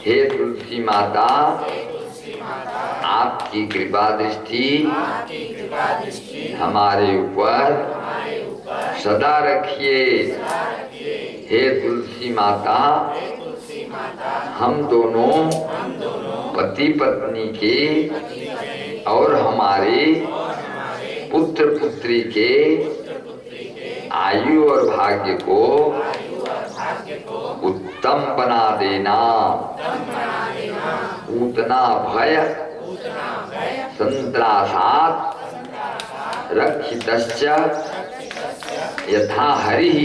हे तुलसी माता, आपकी कृपा दृष्टि हमारे ऊपर सदा रखिए। हे तुलसी माता, हम दोनों पति पत्नी के और हमारे पुत्र पुत्री के आयु और भाग्य को उत्तम बना देना। पूतना भय संत्रासात् रक्षितश्च यथा हरिः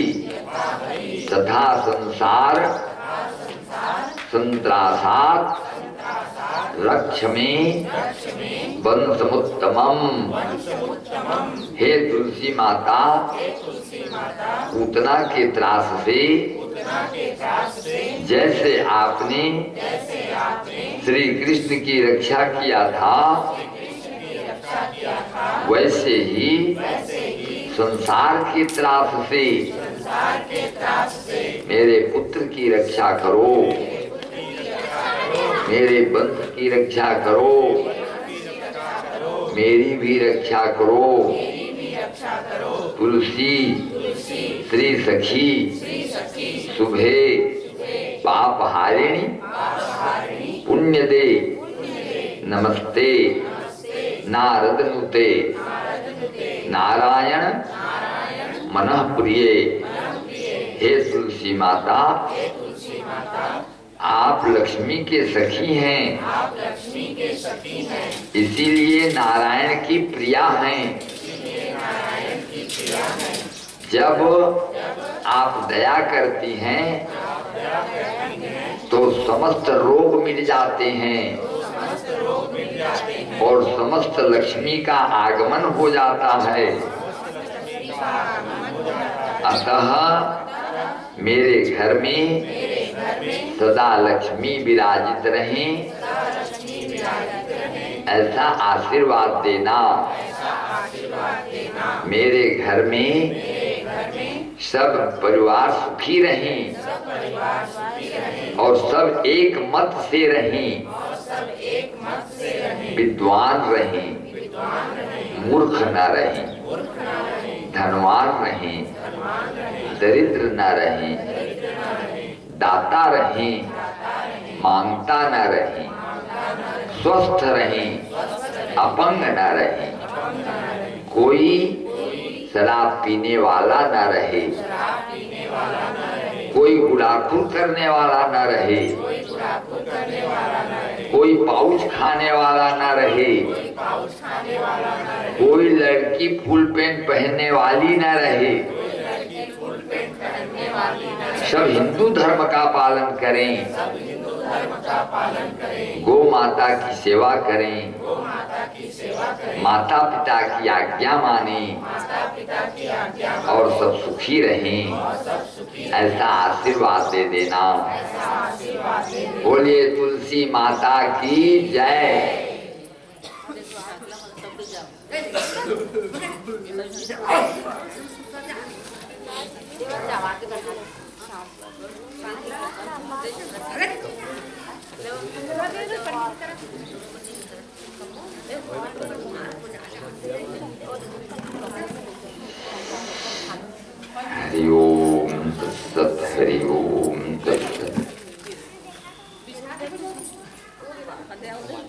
तथा संसार संत्रासात् रक्षमे वंशमुत्तमम्। हे तुलसी माता, पूतना के त्रास से जैसे आपने श्री कृष्ण की रक्षा किया था, वैसे ही संसार के त्रास से मेरे पुत्र की रक्षा करो, मेरे वंश की रक्षा करो, मेरी भी रक्षा करो। तुलसी श्री सखी शुभे पाप हारिणी पुण्य दे नमस्ते नारद नुते नारायण मनः प्रिय। हे तुलसी माता, आप लक्ष्मी के सखी हैं, इसीलिए नारायण की प्रिया हैं। जब आप दया करती हैं तो समस्त रोग मिट जाते हैं और समस्त लक्ष्मी का आगमन हो जाता है। अतः मेरे घर में सदा लक्ष्मी विराजित रहें, ऐसा आशीर्वाद देना। मेरे घर में सब परिवार सुखी रहें और सब एक मत से रहें, विद्वान रहें, मूर्ख न रहें, धनवान रहें, दरिद्र न रहें, दाता रहें, मांगता न रहें, स्वस्थ रहें, अपंग न रहें, कोई शराब पीने वाला न रहे, कोई गुड़ाखुर करने वाला न रहे, कोई पाउच खाने वाला न रहे, कोई लड़की फुल पैंट पहनने वाली न रहे। सब हिंदू धर्म का पालन करें, गौ माता की सेवा करें, माता पिता की आज्ञा माने और सब सुखी रहें, ऐसा आशीर्वाद दे देना। बोलिए तुलसी माता की जय। हरि ओम तत्सत, हरि ओम तत्सत।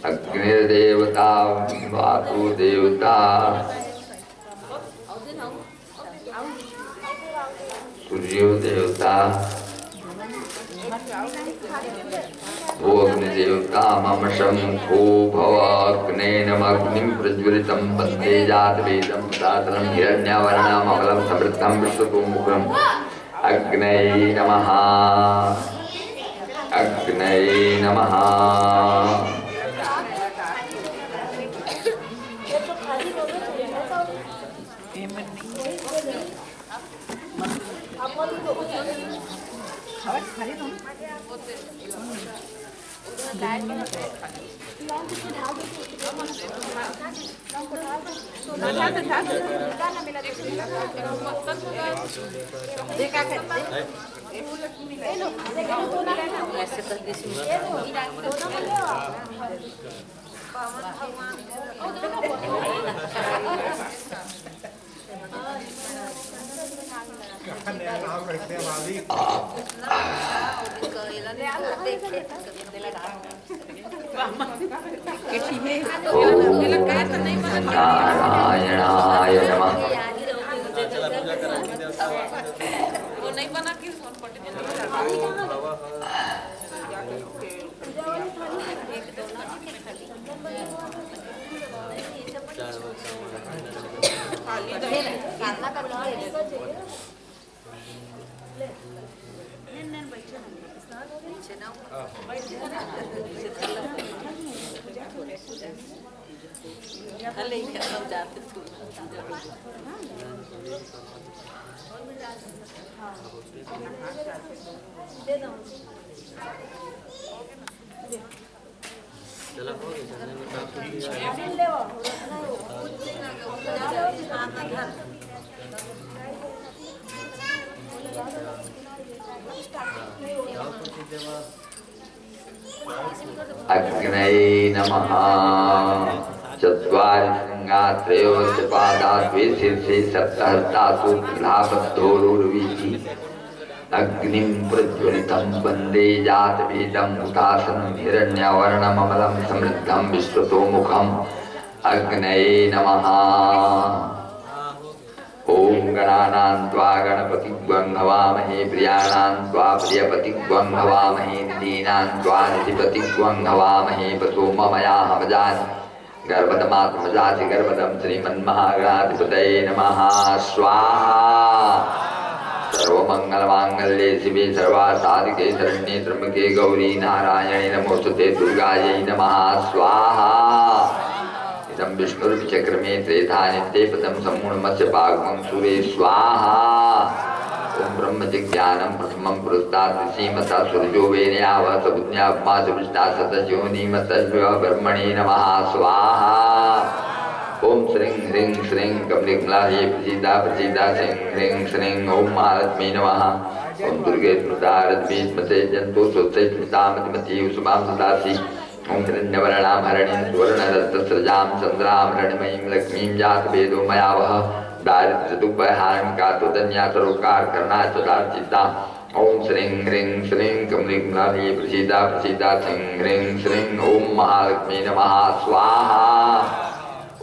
अग्निर्देवता वायु देवता सूर्यो देवता वो अग्निदेवता मम शंखो भवाग्नेनमग्निं प्रज्वलितं वन्दे जातवेदं साधनं हिरण्यवर्णममलं समृद्धं विश्वतोमुखम्। अग्नये नमः, अग्नये नमः। देखा नारायणाय नमः। अग्नये नमः। चत्वारि शृंगा त्रयोदश पादा द्वे शीर्षे सप्तहस्तासु प्रलापद्धोरुर्वीथि। अग्निं प्रज्वलितं वन्दे जातवेदं हुतासनं हिरण्यवर्णममलं समृद्धं विश्वतोमुखम्। अग्नये नमः। ओम गणानां त्वा गणपतिग्वं हवामहे प्रियाणां त्वा प्रियपतिग्वं हवामहे निधीनां त्वा निधिपतिग्वं हवामहे पशो ममया हमजानि गर्भदमात्मजाति गर्भदं श्रीमन्महागणाधिपतये नमः। स्वाहा। सर्वमंगलमांगल्ये शिवे सर्वासाधिके शरण्ये त्र्यंबके गौरी नारायणे नमोस्तुते दुर्गायै नमः। स्वाहा। इदं विष्णुर्विचक्रमे त्रेधा नित्ये पदं सम्मूढमस्य पाग्मं सूरे स्वाहा। ओम ब्रह्मजिज्ञानं प्रथमं पुरस्तात् ऋषिमता सूर्यो वेनयावः सबुज्ञापमा च विष्टा सतज्योनिमतस्व ब्रह्मणे नमः। स्वाहा। ओम श्रीं ह्रीं श्रीं कमलिकमलायै प्रसीदा प्रसीदा श्रीं ह्रीं श्रीं ओम महालक्ष्मी नमः। ओम दुर्गे स्मृता रद्भिस्मते जन्तु स्वस्ति स्मृता मतिमती उषमां सदासि। ओम हिरण्यवर्णां हरणीं सुवर्णरत्नस्रजां चन्द्रां हरणमयीं लक्ष्मीं जातवेदो मया वह दारिद्र्यदुःखहारिणिका सर्वकारकरणाय सदाचिता। ओम श्रीं ह्रीं श्रीं कमलिकमलायै प्रसीदा प्रसीदा श्रीं ह्रीं श्रीं ओम महालक्ष्मी नमः। स्वाहा।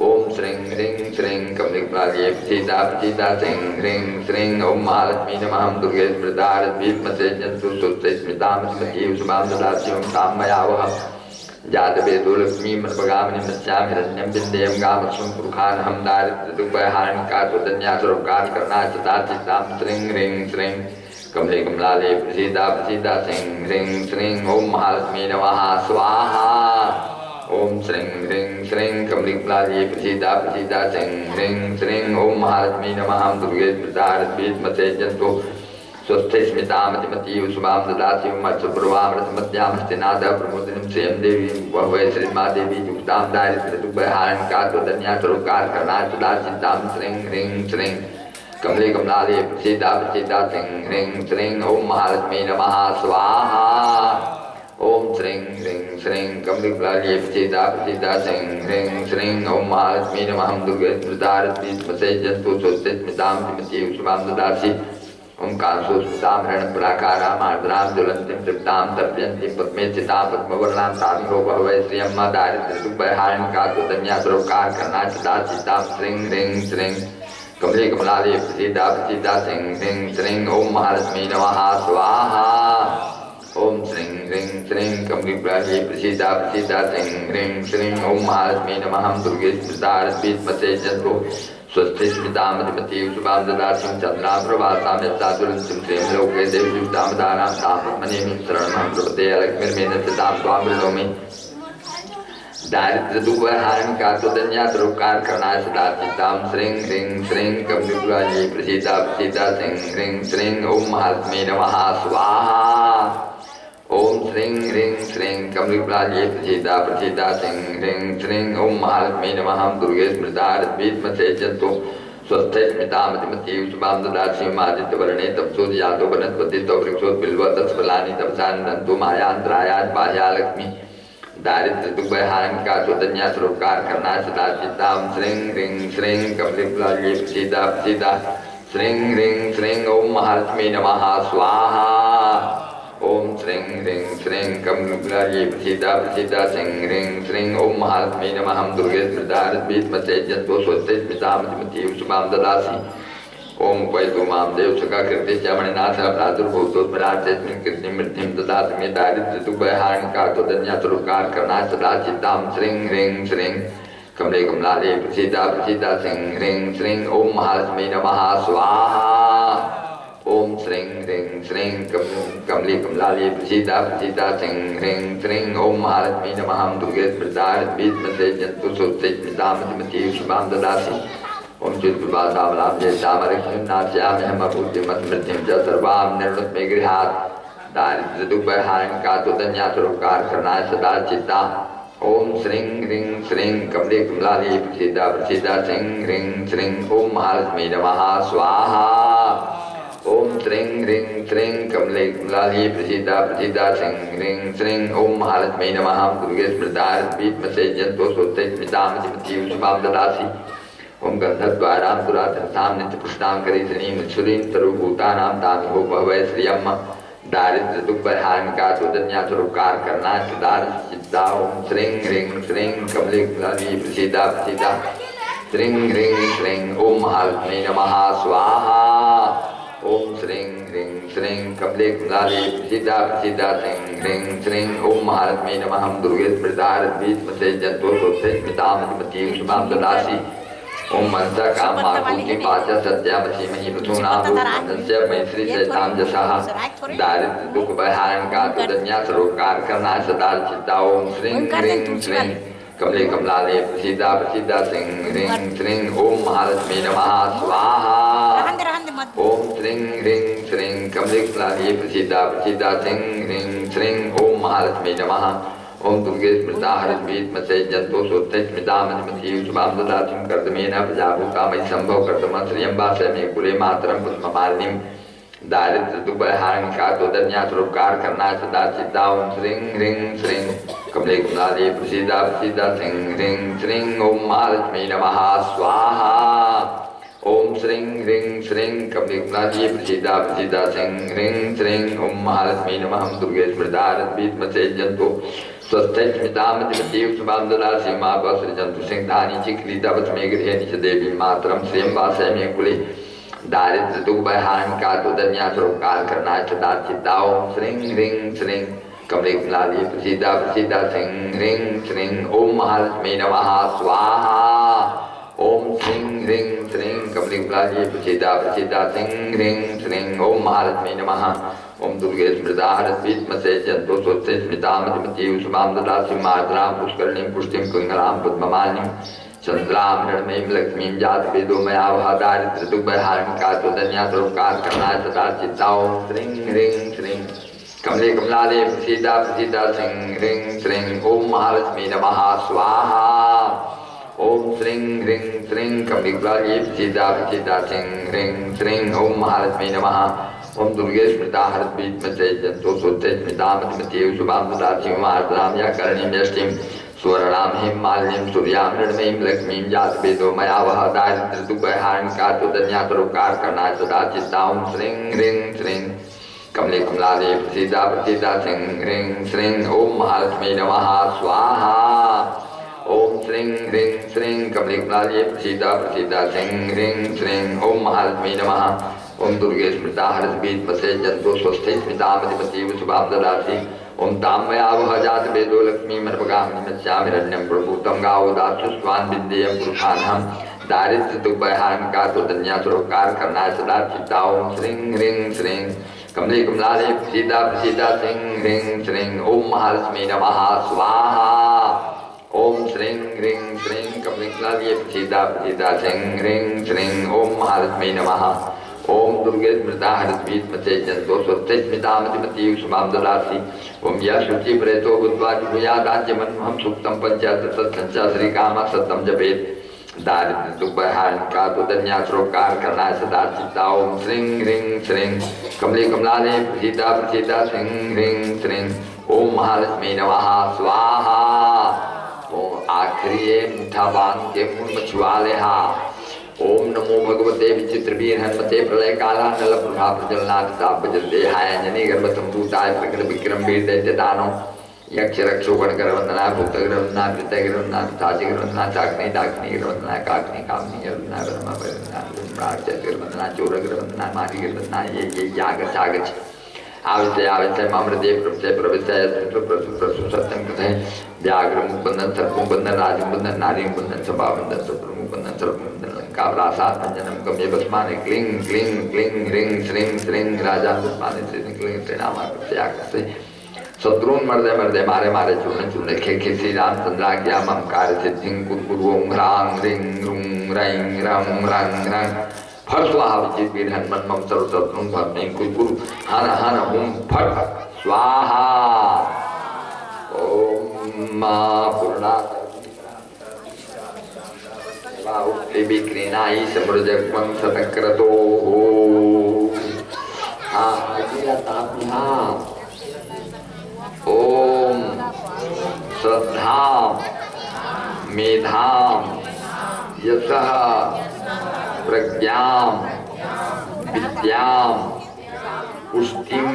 ओम श्रीं ह्रीं श्रीं कमलिकमलायै प्रसीदा प्रसीदा श्रीं ह्रीं श्रीं ओम महालक्ष्मी नमः। दुर्गे स्मृता रद्भिस्मते जन्तु स्वस्ति स्मृता मतिमती उषमां सदासि। ओम तां मया वह जातवेदो लक्ष्मी मनपगामिनी मत्स्याम हिरण्यं विन्देयं गामस्वं पुरुखानहं दारिद्र्यदुःखहारिणिका त्वदन्या सर्वकारकरणाय सदाचितां। श्रीं ह्रीं श्रीं कमलिकमलायै प्रसीदा प्रसीदा श्रीं ह्रीं श्रीं ओम महालक्ष्मी नमः। स्वाहा। ओम श्रीं ह्रीं श्रीं कमलिकमलायै प्रसीदा प्रसीदा श्रीं ह्रीं श्रीं ओम महालक्ष्मी नमः। दुर्गे स्मृता रद्भिस्मते जन्तु स्वस्थे स्मिता मतिमती उषमां ददाति। मत्स्यपूर्वामृतमद्यां हस्तिनाद प्रमोदिनीं श्रियं देवीं वै श्रीमादेवी युक्तां दारिद्र्यदुःखहारिणिका त्वदन्या सर्वकारकरणाय सदाचितां। श्रीं ह्रीं श्रीं कमलिकमलायै प्रसीदा प्रसीदा श्रीं ह्रीं श्रीं ओम महालक्ष्मी नमः। स्वाहा। ओम श्रीं ह्रीं श्रीं कमलिकमलायै प्रसीदा प्रसीदा श्रीं ह्रीं श्रीं ओम महालक्ष्मी नमः। दुर्गे स्मृता रद्भिस्मते जन्तु स्वस्ति स्मृतां मतिमती उषमां ददासि। ओम कांसो स्मृतां हिरण्यप्राकारां आर्द्रां ज्वलन्तीं तृप्तां तर्पयन्तीं पद्मे स्थितां पद्मवर्णां तामिहो बहवै श्रियम्मा दारिद्र्यदुःखहारिणिका त्वदन्या सर्वकारकरणाय सदाचितां। श्रीं ह्रीं श्रीं कमलिकमलायै प्रसीदा प्रसीदा श्रीं ह्रीं श्रीं ओम महालक्ष्मी नमः। स्वाहा। ओम श्रीं ह्रीं श्रीं कमलिकमलायै प्रसीदा प्रसीदा श्रीं ह्रीं श्रीं ओम महालक्ष्मी नमः। दुर्गे स्मृता रद्भिस्मते जन्तु स्वस्थे स्मिता मतिमती उषमां ददाति। चन्द्रां प्रभासां यस्सा ज्वलन्तीं श्रियं लोके देवी युक्तां दानां तां पद्मनेमिं शरणमहं प्रपद्ये। लक्ष्मीर्मेण स्थितां त्वां वृणोमि दारिद्र्यदुःखहारिणिका त्वदन्या सर्वकारकरणाय सदाचितां। श्रीं ह्रीं श्रीं कमलिकमलायै प्रसीदा प्रसीदा श्रीं ह्रीं श्रीं ओम महालक्ष्मी नमः। स्वाहा। ओम श्रीं ह्रीं श्रीं कमलिकमलायै प्रसीदा प्रसीदा श्रीं ह्रीं श्रीं ओम महालक्ष्मी नमः। दुर्गे स्मृता रद्भिस्मते जन्तु स्वस्थैस्मितामतिमतीव शुभां ददासीमादित्यवर्णे तपसोदयातो वनस्पतिस्तो वृक्षोत्बिल्वतस्फलानि तपसानन्तु मायान्तरायात् बाह्या लक्ष्मी दारिद्र्य दुःखहानिका चोदन्या सरोकार करना सदा चित्तां श्रीं ह्रीं श्रीं कमलिप्लाये प्रसीदा प्रसीदा श्रीं ह्रीं श्रीं ओम महालक्ष्मी नमः स्वाहा ओम श्रीं ह्रीं श्रीं कमलिप्लाये प्रसीदा प्रसीदा श्रीं ह्रीं श्रीं ओम महालक्ष्मी नमः हम दुर्गे स्मृतारद्भीष्मते जन्तो स्वस्ते स्मितामतिमतीव शुभां ददासि ओम वैतु मां देव सखा कृति मणिनाथ प्रादुर्भूतोत्मराजेस्मिन् कृतिं वृद्धिं ददातु मे दारिद्र्य दुःखहानिका त्वदन्या सरोकार करना सदा चित्तां श्रीं ह्रीं श्रीं कमले कमलाले प्रसीदा प्रसीदा श्रीं ह्रीं श्रीं ओम महालक्ष्मी नमः स्वाहा ओम श्रीं ह्रीं श्रीं कमले कमलाले प्रसीदा प्रसीदा श्रीं ह्रीं श्रीं ओम महालक्ष्मी नमः हम दुर्गे स्मृतारद्भीष्मते जन्तु स्वस्ते स्मितामतिमतीव शुभां ददासि ओम चित्प्रभातामलां जयतामलक्ष्मीनाथ्यामहमपूज्यमस्मृतिं च सर्वां निर्णुत्मे गृहात् दारिद्र्य दुःखहानिका त्वदन्या सरोकार करना सदा चित्ता ओम श्रीं ह्रीं श्रीं कमले कमलाले प्रसीदा प्रसीदा श्रीं ह्रीं श्रीं ओम महालक्ष्मी नमः स्वाहा ओम श्रीं ह्रीं श्रीं कमले कमलाले प्रसीदा प्रसीदा श्रीं ह्रीं श्रीं ओम महालक्ष्मी नमः दुर्गे स्मृतारद्भीष्मते जन्तो स्वस्ते स्मितामतिमतीव शुभां ददासि ओम गंधद्वारां दुराधरसां नित्यपुष्णां करीसनीं सुरीं सर्वभूतानां तामिहो भवै श्रियम् दारिद्र्य दुःखहानिका त्वदन्या सरोकार करना सदा चित्ता ओम श्रीं ह्रीं श्रीं कमले कमलाले प्रसीदा प्रसीदा श्रीं ह्रीं श्रीं ओम महालक्ष्मी नमः स्वाहा ओम श्रीं ह्रीं श्रीं कमले कमलाले प्रसीदा प्रसीदा श्रीं ह्रीं श्रीं ओम महालक्ष्मी नमः हम दुर्गे स्मृतारद्भीष्मते जन्तो स्वस्ते स्मितामतिमतीव शुभां ददासि ओम मनसा काम माकुति पाचा सत्यामसीमहि पृथूनां रूपस्य मैत्री चैतां जसः दारिद्र्य दुःख भयहानिका त्वदन्या सरोकार करना सदा चित्ता ओम श्रीं ह्रीं श्रीं कमले कमलाले प्रसीदा प्रसीदा श्रीं ह्रीं श्रीं ओम महालक्ष्मी नमः स्वाहा ओम श्रीं ह्रीं श्रीं कमले कमलाले प्रसीदा प्रसीदा श्रीं ह्रीं श्रीं ओम महालक्ष्मी नमः ओम दुर्गे स्मृतारद्भीष्मते जन्तो स्वस्ते स्मितामतिमतीव शुभां ददासि कर्दमेन प्रजाभूता मयि सम्भव कर्दम श्रियं वासय मे कुले मातरं पद्ममालिनीं दारिद्र्य दुःखहानिका त्वदन्या सरोकार करना सदा चित्ता ओम श्रीं ह्रीं श्रीं कमले कमलाले प्रसीदा प्रसीदा श्रीं ह्रीं श्रीं ओम महालक्ष्मी नमः स्वाहा ओम श्रीं ह्रीं श्रीं कमले कमलाले प्रसीदा प्रसीदा श्रीं ह्रीं श्रीं ओम महालक्ष्मी नमः दुर्गे स्मृतारद्भीष्मते जन्तो स्वस्थै स्मितामतिमतीव शुभां ददासि मापसृजन्तु सिंहानि चिक्रीतवत् मे गृहे निच देवी मातरं श्रियं वासय मे कुले दारिद्र्य दुःखभयहानिका त्वदन्या सरोकार करना सदा चित्ता ओम श्रीं ह्रीं श्रीं कमले कमलाले प्रसीदा प्रसीदा श्रीं ह्रीं श्रीं ओम महालक्ष्मी नमः स्वाहा ओम श्रीं ह्रीं श्रीं कमले कमलाले प्रसीदा प्रसीदा श्रीं ह्रीं श्रीं ओम महालक्ष्मी नमः ओम दुर्गे स्मृतारद्भीष्मते जन्तो स्वस्ते स्मितामतिमतीव शुभां ददासि मातरां पुष्करणीं पुष्टिं पिङ्गलां पद्ममालिनीं चन्द्रां हिरण्मयीं लक्ष्मीं जातवेदो मया वह दारिद्र्य दुःखहानिका त्वदन्या सरोकार करना सदा चित्ता ओम श्रीं ह्रीं श्रीं कमले कमलाले प्रसीदा प्रसीदा श्रीं ह्रीं श्रीं ओम महालक्ष्मी नमः स्वाहा ओम श्रीं ह्रीं श्रीं कमले कमलाले प्रसीदा प्रसीदा श्रीं ह्रीं श्रीं ओम महालक्ष्मी नमः ओम दुर्गे स्मृतारद्भीष्मते जन्तो स्वस्ते स्मितामतिमतीव शुभां ददासि मातरां या करणीं यष्टिं स्वर्णां हिमालिनीं सूर्यां हिरण्मयीं लक्ष्मीं जातवेदो मया वह दारिद्र्य दुःखहानिका त्वदन्या सरोकार करना सदा चित्ता ओम श्रीं ह्रीं श्रीं कमले कमलाले प्रसीदा प्रसीदा श्रीं ह्रीं श्रीं ओम महालक्ष्मी नमः स्वाहा ओम श्रीं ह्रीं श्रीं कमले कमलाले प्रसीदा प्रसीदा श्रीं ह्रीं श्रीं ओम महालक्ष्मी नमः ओम दुर्गे स्मृतारद्भीष्मते जन्तो स्वस्थै स्मितामतिमतीव शुभां ददासि ओम तां मया वह जातवेदो लक्ष्मीमर्पगामिनीं यस्यामिरण्यं प्रभूतं गावोदात्सु स्वान् विद्येयं पुरुषानहं दारिद्र्य दुःखभयहानिका त्वदन्या सरोकार करना सदा चित्ता ओम श्रीं ह्रीं श्रीं कमले कमलाले प्रसीदा प्रसीदा श्रीं ह्रीं श्रीं ओम महालक्ष्मी नमः स्वाहा ओम श्रीं ह्रीं श्रीं कमले कमलाले प्रसीदा प्रसीदा श्रीं ह्रीं श्रीं ओम महालक्ष्मी नमः ओम दुर्गे स्मृतारद्भीष्मते जन्तो स्वस्ते स्मितामतिमतीव शुभां ददासि ओम यः शुचि प्रेतो बुद्ध्वा जुहुयादाज्यमन्महं सूक्तं पंचाशत् श्रीकामः सतं जपेत् दारिद्र्य दुख बहान का तो धन्या सरोकार करना सदा चिता। ओम श्रीं ह्रीं श्रीं कमले कमलाले प्रसीदा प्रसीदा श्रीं ह्रीं श्रीं ओम महालक्ष्मी नमः स्वाहा। ओम आखिरी है मीठा बांध के मुंह में छुआ ले। ओम नमो भगवते विचित्र वीर हनुमते प्रलय काला नल प्रभा प्रजलनाथ ताप जल्दे हाय अंजनी गर्भ संभूताय प्रकट विक्रम वीर दैत्य दानो यक्ष रक्षो गण कर वंदना भूत कर वंदना कृत्य कर वंदना ताजी कर वंदना चाकनी डाकनी कर वंदना काकनी कामनी कर वंदना ब्रह्मा कर वंदना ब्रह्मराज कर वंदना चोर कर वंदना मारी कर वंदना ये यागच आगच आवश्य आवश्य मामृदेव प्रभुते प्रविष्टय प्रसु प्रसु सत्यम कथे व्याघ्र मुकुंदन सर्प मुकुंदन राज मुकुंदन नारी मुकुंदन सभा मुकुंदन सुप्र मुकुंदन सर्प मुकुंदन लंका प्रासाद पंजनम गम्य बस्माने क्लिंग क्लिंग क्लिंग ह्रीं श्रीं श्रीं राजा बस्माने श्रीं क्लिंग त्रिनामा प्रत्याकसे शत्रुन मर्दे मर्दे मारे मारे चूर्ण चूर्ण खे श्री रामचंद्र आज्ञा ममकार सिद्धिं कुरकुरु ओं ह्रां ह्रीं ह्रूं ह्रैं रं रं रं फट स्वाहा विजित वीर हनुमन मम सर्व शत्रुन भस्मीं कुरकुरु हन हन हुं फट स्वाहा। ओम मां पूर्णा विक्रीनाई समृजग्वं शतक्रतो ओम श्रद्धा मेधा यशः प्रज्ञां विद्यां पुष्टिं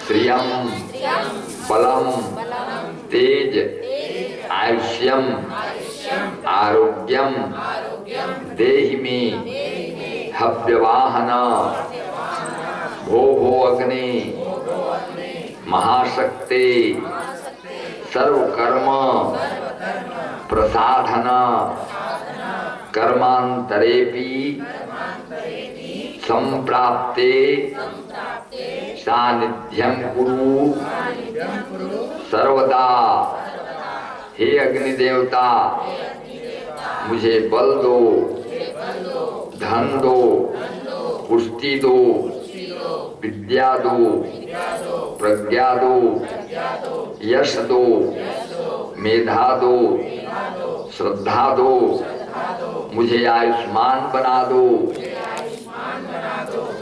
श्रियं बलं तेज आयुष्यं आरोग्यं देहि मे हव्यवाहन भो भो अग्नि महाशक्ति सर्वकर्म प्रसाधन कर्मांतरेपि संप्राप्ते सानिध्यं कुरु सर्वदा। हे अग्नि देवता मुझे बल दो, धन दो, पुष्टि दो, विद्या दो, प्रज्ञा दो, यश दो, मेधा दो, श्रद्धा दो, मुझे आयुष्मान बना दो,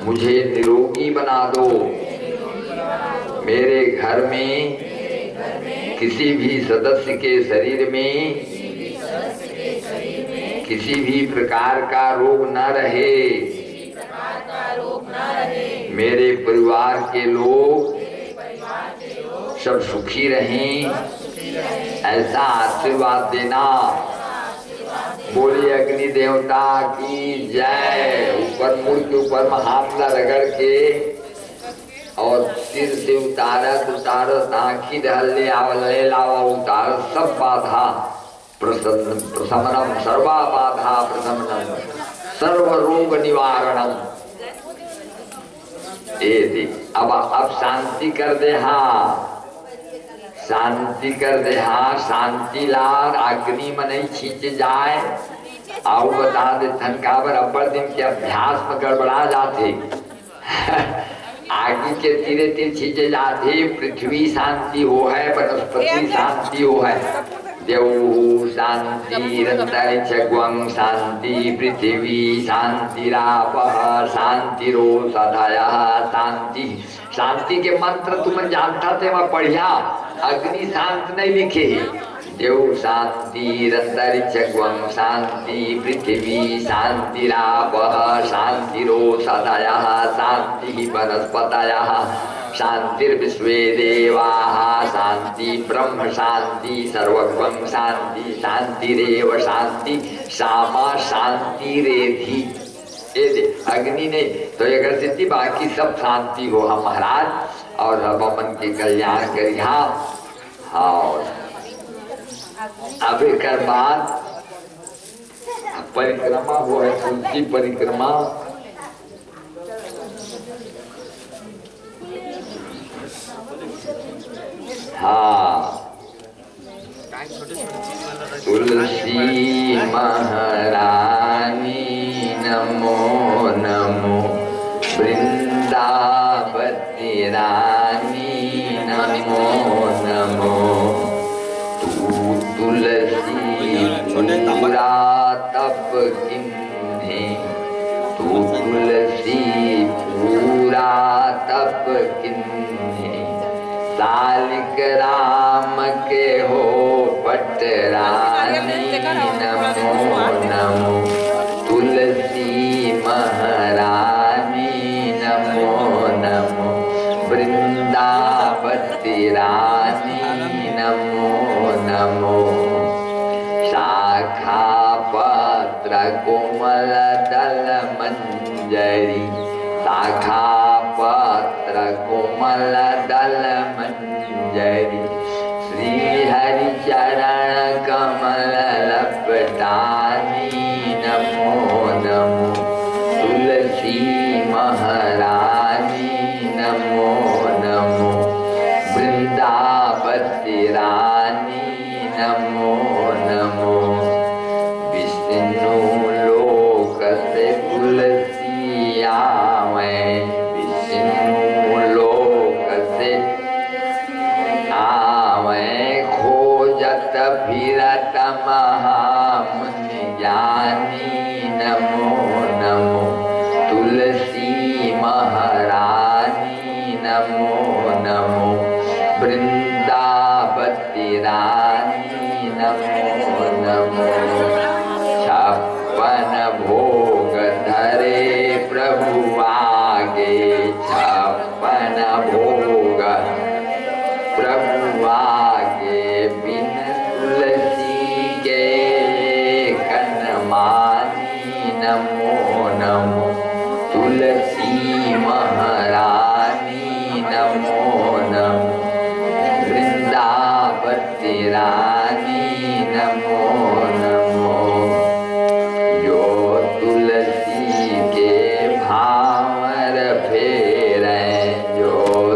मुझे निरोगी बना दो। मेरे घर में किसी भी सदस्य के शरीर में किसी भी प्रकार का रोग न रहे। मेरे परिवार के लोग सब सुखी रहें, ऐसा आशीर्वाद देना। बोलिए अग्नि देवता की जय। ऊपर मुड़ के ऊपर में हाथ रगड़ के और सिर से उतारत आँखी ढहले आवले लावा उतार सब बाधा प्रशमनम सर्वा बाधा प्रशमनम सर्व रोग निवारणम। अब शांति कर दे। शांति कर दे। शांति लाल अग्नि में नहीं खींच जाए। आओ बता दे धनकावर अब्बर दिन के अभ्यास में गड़बड़ा जाते आगे के तीरे तीर खींचे जाते। पृथ्वी शांति हो है, वनस्पति शांति हो है। देव शांति अंतरिक्षं शांति पृथ्वी शांतिरापः शांतिरोषधयः शांति। शांति के मंत्र तुम जानता थे, मैं पढ़िया। अग्नि शांत नहीं लिखे। देव शांति अंतरिक्षं शांति पृथ्वी शांतिरापः शांतिरोषधयः शांति वनस्पतयः शांतिर्विश्वे देवाः शांति ब्रह्म शांति सर्वगं शांति शांतिरेव शांति सामा शांतिरेधि। अग्नि ने तो अगर सिद्धि बाकी सब शांति हो हम महाराज और मन के कल्याण करिया। और अब एक बाद परिक्रमा हो है, तुलसी परिक्रमा। हाँ, तुलसी महारानी नमो नमो, वृंदावती रानी नमो नमो, तू तुलसी पूरा तुलसी पूरा तप किन्हे, सालिक राम के हो पटरानी। नमो नमो तुलसी महारानी, नमो नमो वृंदावती रानी, नमो नमो शाखा पत्र कोमल दल मंजरी, शाखा पत्र कोमल दल मंजरी, श्री हरि चरण कमल लपटानी। नमो नमो तुलसी महारानी, नमो नमो वृंदावती रानी, नमो नमो विष्णु लोक से तुलसी आवे, विष्णु लोक से आवे, खोजत फिरत महामुनि ज्ञानी। नमो नमो तुलसी महारानी, नमो नमो वृंदावती रानी, नमो नमो छप्पन भोग धरे प्रभु आगे, छप्पन भोग प्रभु आगे, बिन तुलसी के कन मानी। नमो नमो तुलसी महारानी, नमो नमो वृंदावती रानी, नमो नमो जो तुलसी के भावर फेरे, जो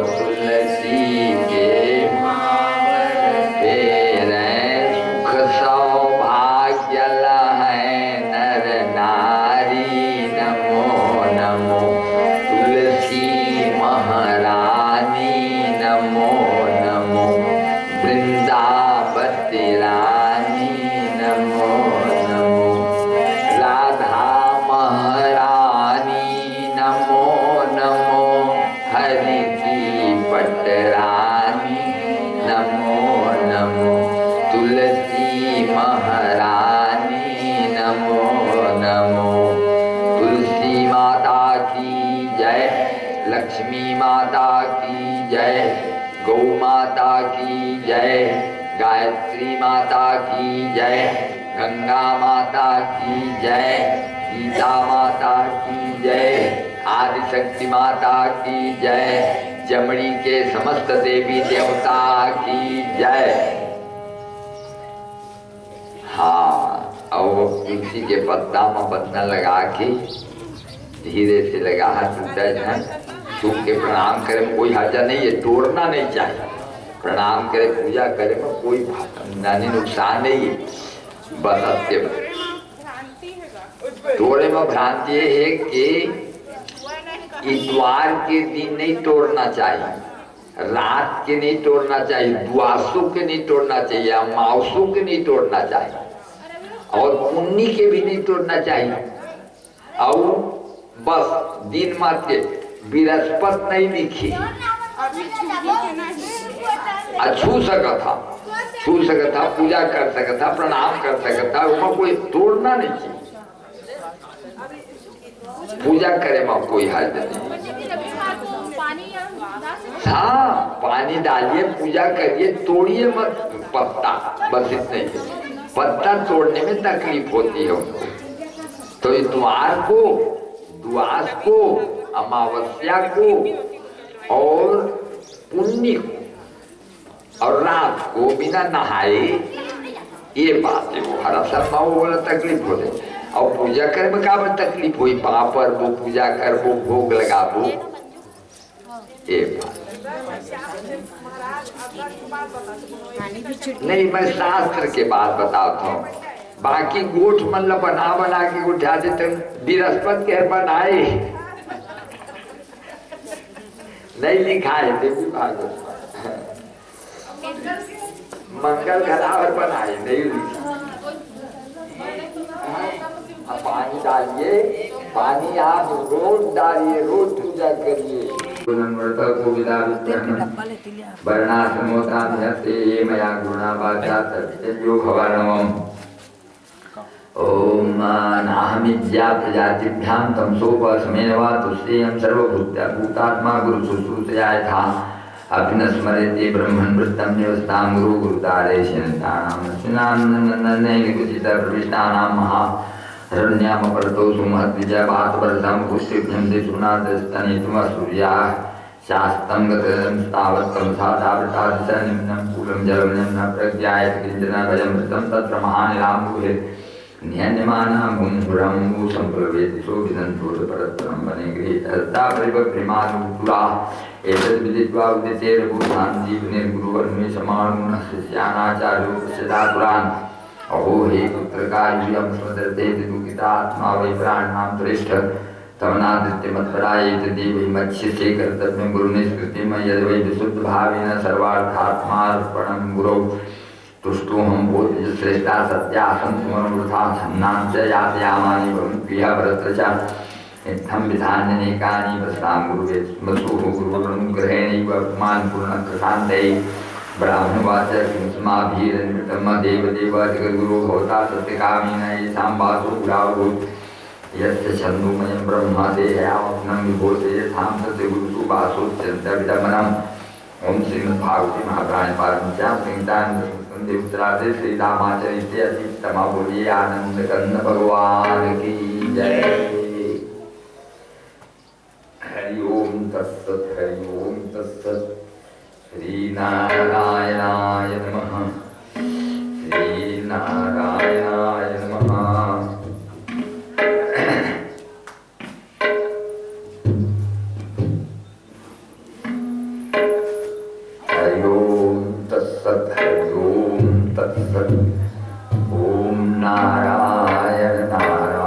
तुलसी के भावर फेरे, सुख सौभाग्य लहै नर नारी। नमो नमो तुलसी महारानी, नमो नमो वृंदावती रानी, नमो नमो राधा महारानी, नमो नमो हरि की पटरानी। नमो नमो तुलसी महारानी, नमो नमो तुलसी माता की जय, लक्ष्मी माता की जय, गौ माता की जय, गायत्री माता की जय, गंगा माता की जय, गीता माता की जय, आदिशक्ति माता की जय, जमड़ी के समस्त देवी देवता की जय। हाँ, और तुलसी के पत्ता में बतना लगा के धीरे से लगा हाथ टूटा जाए, छूट के प्रणाम करे में कोई हर्जा नहीं है, तोड़ना नहीं चाहिए। प्रणाम करे पूजा करे में कोई नुकसान नहीं है। बस सत्य तोड़े में भ्रांति है कि इतवार के दिन नहीं तोड़ना चाहिए, रात के नहीं तोड़ना चाहिए, द्वासों के नहीं तोड़ना चाहिए, अमावसों के नहीं तोड़ना चाहिए, और पुन्नी के भी नहीं तोड़ना चाहिए। और बस दिन मत के बृहस्पति नहीं लिखी, छू सका था, पूजा कर सका था, प्रणाम कर सका था, उसमें कोई तोड़ना नहीं चाहिए। पूजा करे में कोई हर्ज नहीं। हाँ, पानी डालिए, पूजा करिए, तोड़िए मत पत्ता, बस इतने ही। पत्ता तोड़ने में तकलीफ होती है उनको। तो इतवार को, द्वास को, अमावस्या को और पुण्य को और रात को बिना नहाए, ये बात है। वो हरा शर्मा वो बोला तकलीफ हो जाए। और पूजा करे में का तकलीफ हुई, पापड़ वो पूजा कर वो भोग लगाबो, ये बात नहीं। मैं शास्त्र के बात बताता हूँ, बाकी गोठ मतलब बना के उठा देते, बृहस्पति के बनाए नहीं लिखा है देवी भागवत, मंगल घरावर बनाए नहीं लिखा। पानी डालिए पानी आप रोज डालिए, रोज पूजा करिए। मया गुणा ओम नाहमिज्या प्रजातिभ्यां तमसोपसमेन वा तुष्येयं सर्वभूतात्मा गुरुशुश्रूषया यथा अभिनस्मरेति ब्रह्मन् वृत्तं निवसतां गुरुतारेशयन्तानां प्रविष्टानां महारण्यामपरतो सुमहद्विजयवातवर्षं पुष्टिभ्यं दिशुनादस्तनितुमसूर्याः शास्तं गतं तावत्तं सादावृतादिशनिम्नं कूलं जलं न प्रज्ञायते किञ्चन भयमृतं तत्र महानिलाम्बुहे न्यन्यमानां मुहुरम्बु सम्प्लवेति शोभिनन्तोरपरत्रं वने गृहीतहस्ता परिवक्रिमानुपुरा एतद्विदित्वा उदितेरभूतां जीवनिर्गुरुवर्णेशमाणुनः शिष्यानाचार्यो पश्यता पुरान् अहो हे पुत्रकार्यं स्वदर्शेति दुःखितात्मा वै प्राणिनां श्रेष्ठ तमनादित्यमत्परायेत देवै मत्स्यसे कर्तव्यं गुरुनिष्कृतिं यद्वै विशुद्धभावेन सर्वार्थात्मार्पणं गुरौ तुष्टोऽहं बोधि श्रेष्ठा सत्या सन्तमनोरथा छन्नां च यातयामानि भवन्प्रिया भरत्र च इत्थं विधान्यनेकानि प्रस्तां गुरुवेत्मसुः गुरुरनुग्रहेणैव मानपूर्णकृशान्तै ब्राह्मणवाच किं स्माभिरन्वितं देवदेवादिगुरो भवता सत्यकामेन येषां वासो गुरावभूत् यस्य छन्दोमयं ब्रह्म देहयावप्नं विभूते यथां सत्यगुरुषु वासोऽत्यन्तविडम्बनम् ओम श्रीमद्भागवते महापुराणे पारमहंस्यां संहितायां उत्तरार्धे श्री रामाचरिते अतितमा बोलिए आनंद कंद भगवान की जय। हरि ओम तत्सत्, हरि ओम तत्सत्। श्री नारायणाय नमः, श्री नारायणाय नमः। ओम नारायण नारायण।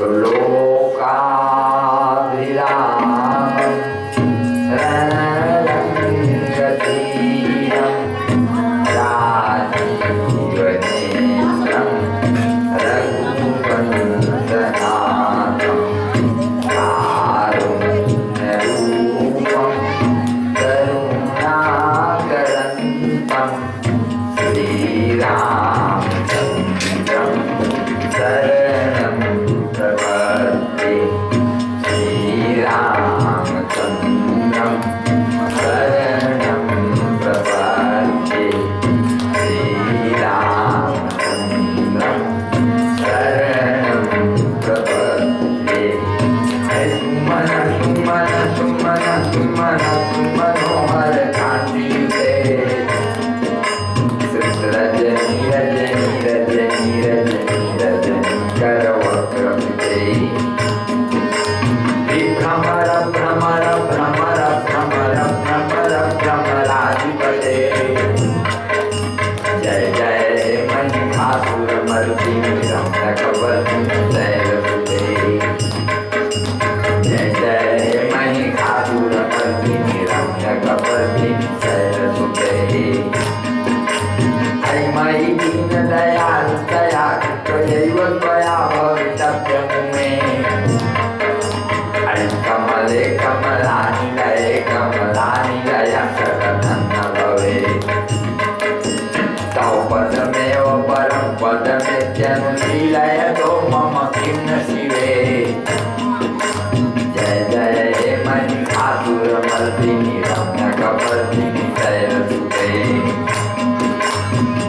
लोका महिषासुरमर्दिनी रम्यकवर्दिनी शैलसुते जय जय महिषासुरमर्दिनी रम्यकवर्दिनी शैलसुते ऐ मयि दीनदयालु दया त्वयैव त्वया भवितव्यं मे ऐ कमले कमलानिलये कमलानिलयं शरणं भवेत् तौ पदमेव परं पदमित्यनुशीलयतो मम किं न शिवे जय जय हे महिषासुरमर्दिनी रम्यकवर्दिनी शैलसुते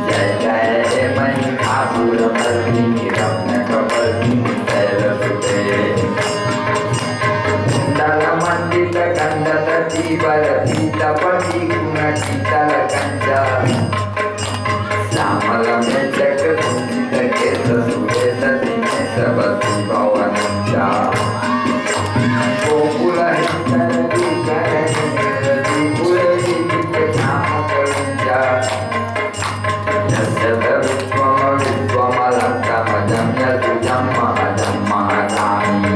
जय जय हे महिषासुरमर्दिनी रम्यकवर्दिनी शैलसुते कुण्डलमण्डितगण्डतटीवरपीतपटी गुणशीतलकञ्च श्यामलमेजकुञ्जितकेतसुरेतदिनेशवती भवनं च गोकुलहितरतिकरणीरतिपुरविदितकामकरं च यस्य विश्वमविश्वमलङ्कमजं यदुजं महजं महदानि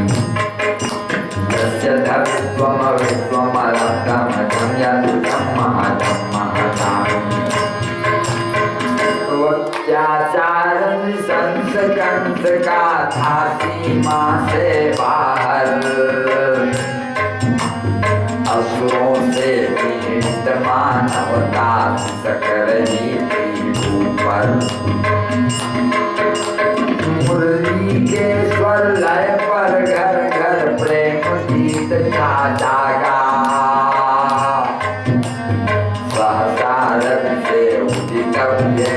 यस्य विश्वमविश्वमलङ्कमजं यदुजं महजं महदानि त्याचारण संसकंस का था सीमा से बाहर असुरों से पीड़ित मानवता सकरही थी ऊपर मुरली के स्वर लय पर घर घर प्रेम गीत छा जागा सहसा रवि से उदित हुए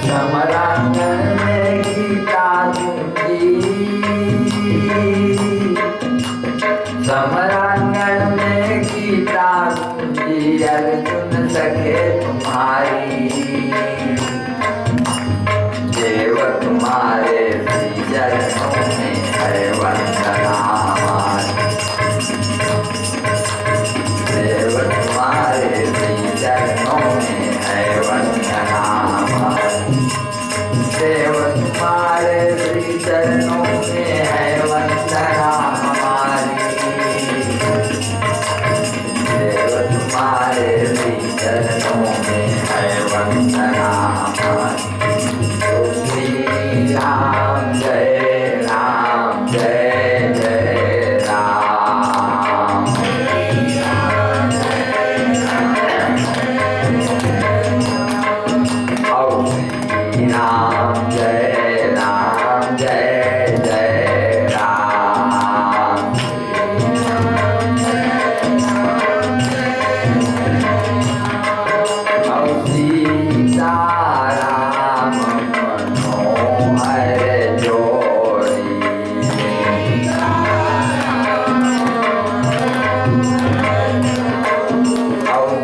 समरांगण में गीता गूंजी समरांगण में गीता गूंजी अर्जुन सखे तुम्हारी देव तुम्हारे श्री चरणों में है वंदना देव तुम्हारे श्री चरणों में है वंदना देव तुम्हारे श्री चरणों में है वंदना हमारी देव तुम्हारे श्री चरणों में है वंदना हमारी श्री राम जय राम जय जय राम राम जय राम जय जय राम सीता राम मनोहर जोड़ी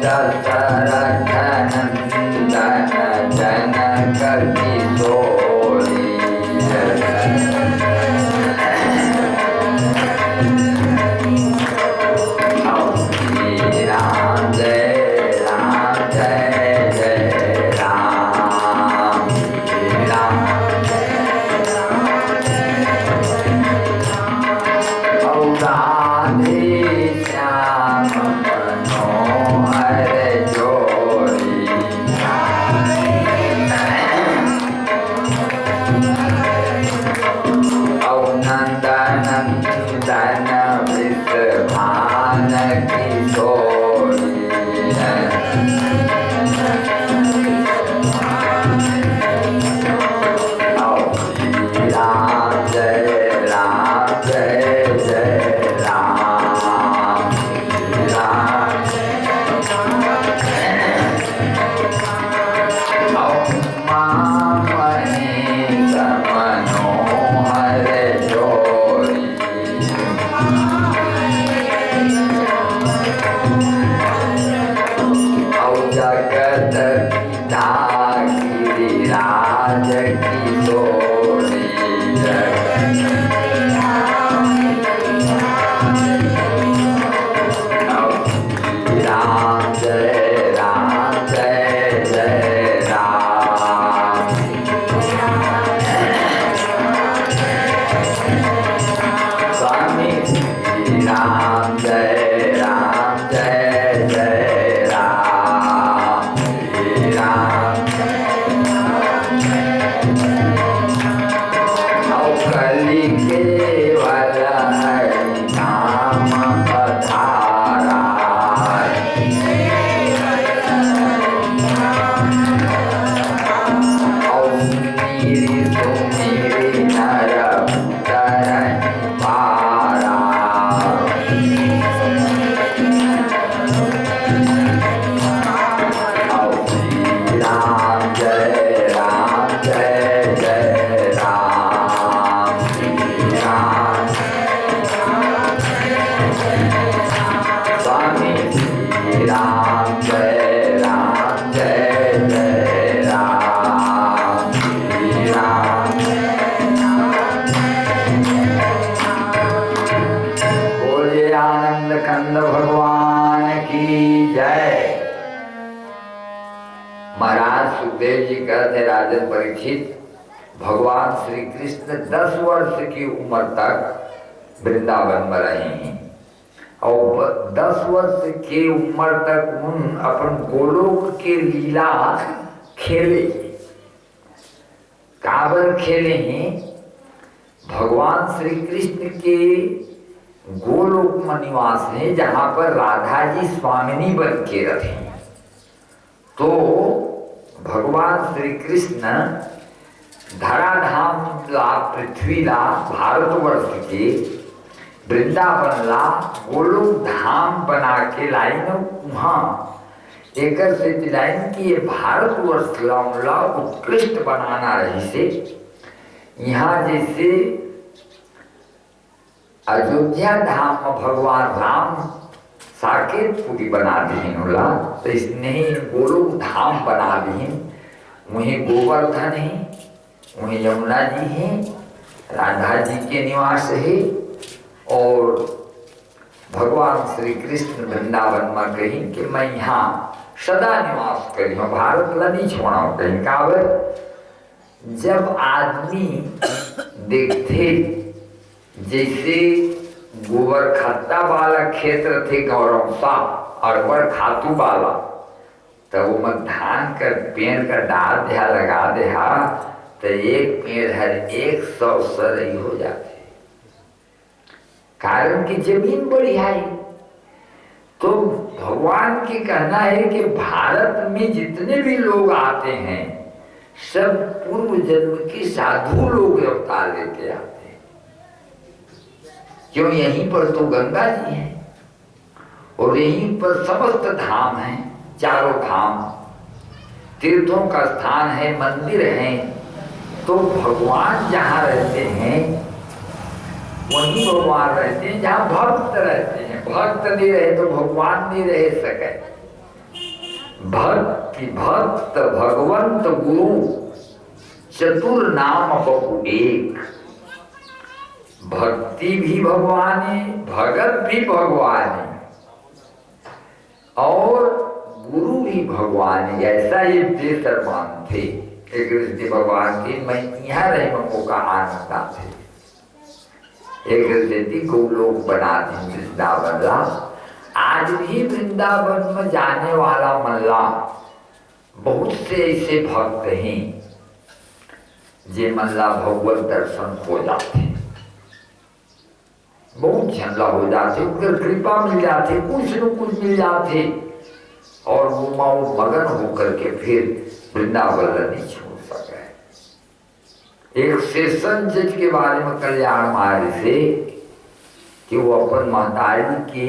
दशरथ नंदन जनक किशोरी राम जय जय राम राम राधे श्याम मनोहर जोड़ी नंदन वृषभान किशोरी राम जय जय राम राम मनोहर जोड़ी जगत पिता गिरिराज किशोरी राम जय जय राम जय जय राम श्री राम बोले आनंद कंद भगवान की जय। महाराज सुखदेव जी कहते राजन परीक्षित, भगवान श्री कृष्ण 10 वर्ष की उम्र तक वृंदावन में रहे हैं और 10 वर्ष की उम्र तक उन अपन गोलोक के लीला खेले। काबर खेले हैं? भगवान श्री कृष्ण के गोलोक में निवास है जहां पर राधा जी स्वामिनी बन के रहे। तो भगवान श्री कृष्ण धराधाम ला, पृथ्वी ला, भारतवर्ष के वृंदावन ला गोलोक धाम बना के लाइन वहां एक से लाइन की ये भारतवर्ष ला उत्कृष्ट बनाना रही से। यहाँ जैसे अयोध्या धाम में भगवान राम साकेत पूरी बना दी होला, तो इसने गोलोक धाम बना दी। वहीं गोवर्धन है, वहीं यमुना जी हैं, राधा जी के निवास है और भगवान श्री कृष्ण वृंदावन में कहीं कि मैं यहाँ सदा निवास करी हूँ, भारत ला नहीं छोड़ा कहीं। काबर जब आदमी देखते जैसे गोबर खत्ता वाला क्षेत्र थे गौरव सा अरबर खातू वाला, तो वो मत धान कर पेड़ का डाल दिया लगा दिया तो एक पेड़ हर 100 सरई हो जाते। कारण की जमीन बड़ी है। तो भगवान की कहना है कि भारत में जितने भी लोग आते हैं सब पूर्व जन्म के साधु लोग अवतार लेके आते हैं। क्यों? यहीं पर तो गंगा जी है और यहीं पर समस्त धाम है, चारों धाम तीर्थों का स्थान है, मंदिर है। तो भगवान जहाँ रहते हैं वहीं भगवान रहते हैं जहाँ भक्त रहते हैं। भक्त नहीं रहे तो भगवान नहीं रह सके। भक्त भगवंत गुरु चतुर नाम बहु एक। भक्ति भी भगवान है, भगत भी भगवान है और गुरु भी भगवान है। ऐसा ये बेसरमान थे एक ऋषि भगवान की। मैं यहाँ रहे मौका आनंद आते। एक ऋषि गोलोक बनाते वृंदावन ला। आज भी वृंदावन में जाने वाला मल्ला बहुत से ऐसे भक्त हैं जे मल्ला भगवत दर्शन हो जाते, बहुत झंडा हो जाते, उनकर कृपा मिल जाते, कुछ न कुछ मिल जाते और वो मगन होकर के फिर वृंदावन नहीं छोड़ सके। एक सेशन जज के बारे में कल्याण मार्ग से कि वो अपन महतारी की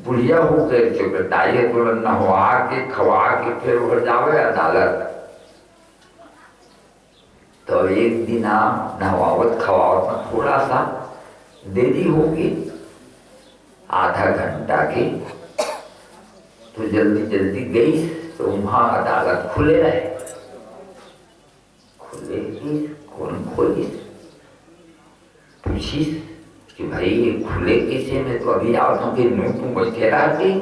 बुढ़िया होकर के बताइए तो नहवा के खवा के फिर भर जावे अदालत। तो एक दिन नहवावत खवावत में थोड़ा सा देरी होगी, आधा घंटा की, तो जल्दी जल्दी गई तो वहां अदालत खुले रहे। खुले की कौन खोली? पूछी कि भाई ये खुले किसे में? तो अभी आओ तो फिर तू बैठे रहती,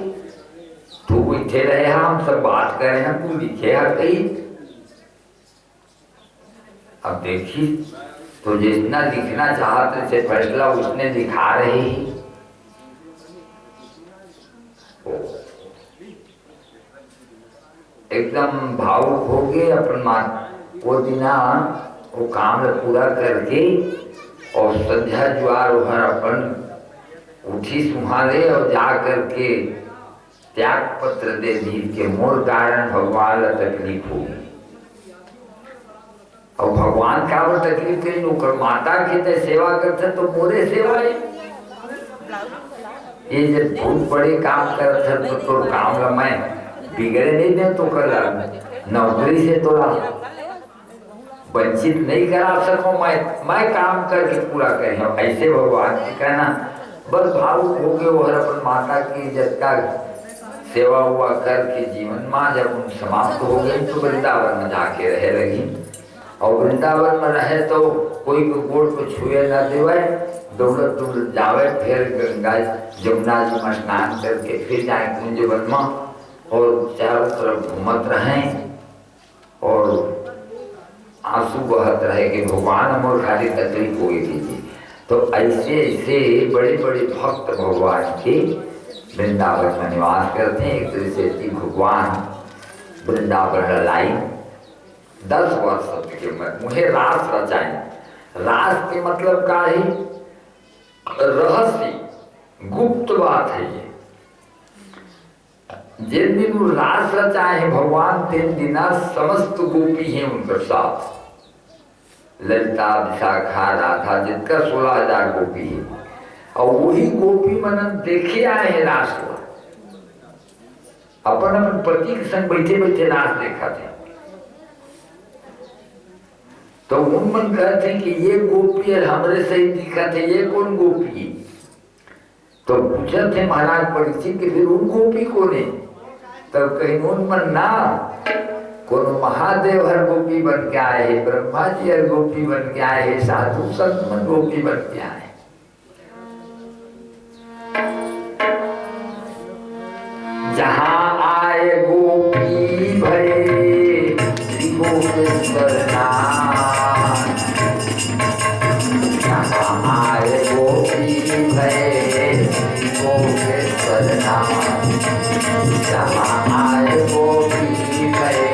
तू बैठे रहे, हम सब बात कर रहे हैं, तू लिखे कहीं। अब देखी तो जितना लिखना चाहते थे फैसला उसने दिखा रही। एकदम भावुक हो गए अपन मान। वो दिना वो काम पूरा करके और संध्या ज्वार उहर अपन उठी सुहारे और जा करके त्याग पत्र दे दी के मोर कारण भगवान ला तकलीफ होगी। और भगवान का वो तकलीफ करी नौकर माता की तो सेवा करते तो मोरे सेवा है। ये जब बहुत बड़े काम करते तो काम ला मैं बिगड़े नहीं दे तो कर नौकरी से तोड़ा वंचित नहीं करा सको। मैं काम करके पूरा करें। ऐसे भगवान की कहना बस भावुक हो गए। वो अपन माता की इज्जत का सेवा हुआ करके जीवन माँ जब उन समाप्त हो गई तो वृंदावन में जाके रहे लगी। और वृंदावन में रहे तो कोई को गोड़ को छुए न देवे, दौड़त दौड़त जावे, फिर गंगा जमुना जी में स्नान करके फिर जाए कुंजवन में और चारों तरफ घूमत रहे और आंसू बहत रहे कि भगवान हमर खाली तकलीफ हो गई। तो ऐसे ऐसे बड़े बड़े भक्त भगवान के वृंदावन में निवास करते हैं। एक तरह से भगवान वृंदावन लाई 10 वर्ष के मुझे रास रचाए। रास के मतलब का है रहस्य, गुप्त बात है ये। जिन दिन वो रास रचाए हैं भगवान, 3 दिन समस्त गोपी हैं उनके साथ। ललिता, विशाखा, राधा, जिनका 16,000 गोपी है और वही गोपी मनन देखे आए हैं रास को। अपन अपन पति के संग बैठे बैठे रास देखा थे। तो उन मन कहते कि ये गोपी हमरे सही दिखा थे, ये कौन गोपी? तो पूछा थे महाराज परीक्षित कि फिर उन गोपी कौन है? तब कहीं उन मन ना कोनो महादेव हर गोपी बन के आए है, ब्रह्मा जी हर गोपी बन के आए है, साधु संत मन गोपी बन के आए। जहाँ आए गोपी भरे गोपेश्वर नाम, जहाँ आए गोपी भरे गोपेश्वर नाम, जहाँ आए गोपी भरे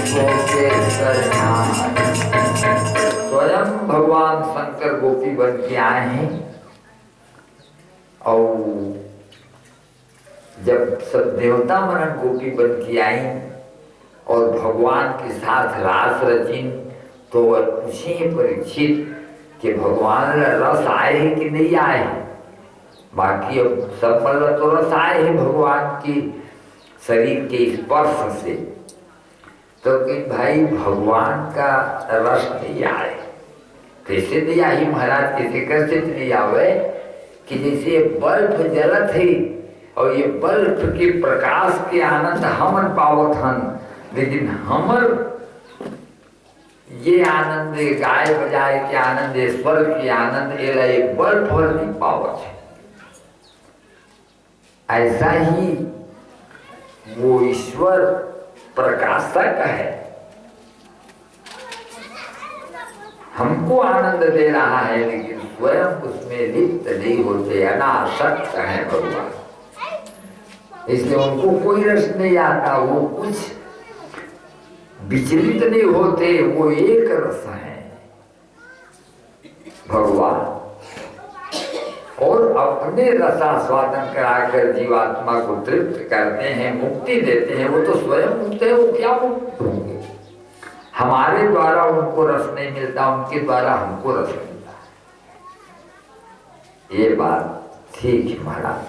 गोपेश्वर नाम। स्वयं भगवान शंकर गोपी बन के आए हैं। और जब सब देवता मनन गोपी बन के आई और भगवान के साथ रास रचिन, तो वह पूछे परीक्षित कि भगवान रस आए हैं कि नहीं आए हैं? बाकी अब सब मतलब तो रस आए हैं भगवान की शरीर के स्पर्श से। तो कि भाई भगवान का रस नहीं आए। कैसे नहीं आई महाराज? कैसे नहीं आवे कि जैसे बल्ब जलत है और ये बल्ब के प्रकाश के आनंद हमन पावत हन, लेकिन हमर ये आनंद, गाय बजाए के आनंद, स्वर के आनंद एला एक बल्ब भर नहीं पावत है। ऐसा ही वो ईश्वर प्रकाशक है, हमको आनंद दे रहा है, लेकिन स्वयं उसमें लिप्त नहीं होते, अनासक्त है भगवान। इसलिए उनको कोई रस नहीं आता, वो कुछ विचलित नहीं होते, वो एक रस है भगवान। और अपने रसास्वादन कराकर जीवात्मा को तृप्त करते हैं, मुक्ति देते हैं। वो तो स्वयं मुक्त है, वो क्या मुक्त होंगे? हमारे द्वारा उनको रस नहीं मिलता, उनके द्वारा हमको रस मिलता है। ये बात ठीक है महाराज।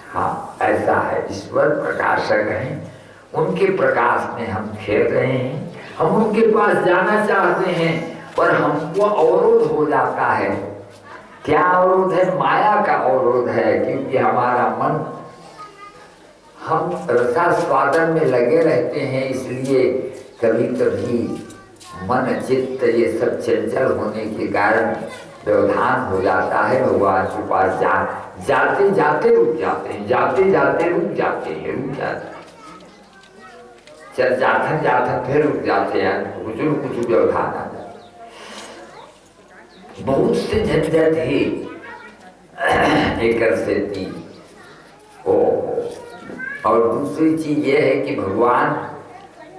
हाँ, ऐसा है, ईश्वर प्रकाशक हैं, उनके प्रकाश में हम खेल रहे हैं। हम उनके पास जाना चाहते हैं पर हमको अवरोध हो जाता है। क्या अवरोध है? माया का अवरोध है, क्योंकि हमारा मन, हम रसास्वादन में लगे रहते हैं, इसलिए कभी कभी मन चित्त ये सब चंचल होने के कारण व्यवधान हो जाता है। भगवान के पास जाते जाते रुक जाते हैं, जाते जाते रुक जाते हैं, रुक जाते चल जाथन जाथन फिर रुक जाते हैं, कुछ न कुछ व्यवधान आ जाता। बहुत से झंझट ही एक से थी। और दूसरी चीज ये है कि भगवान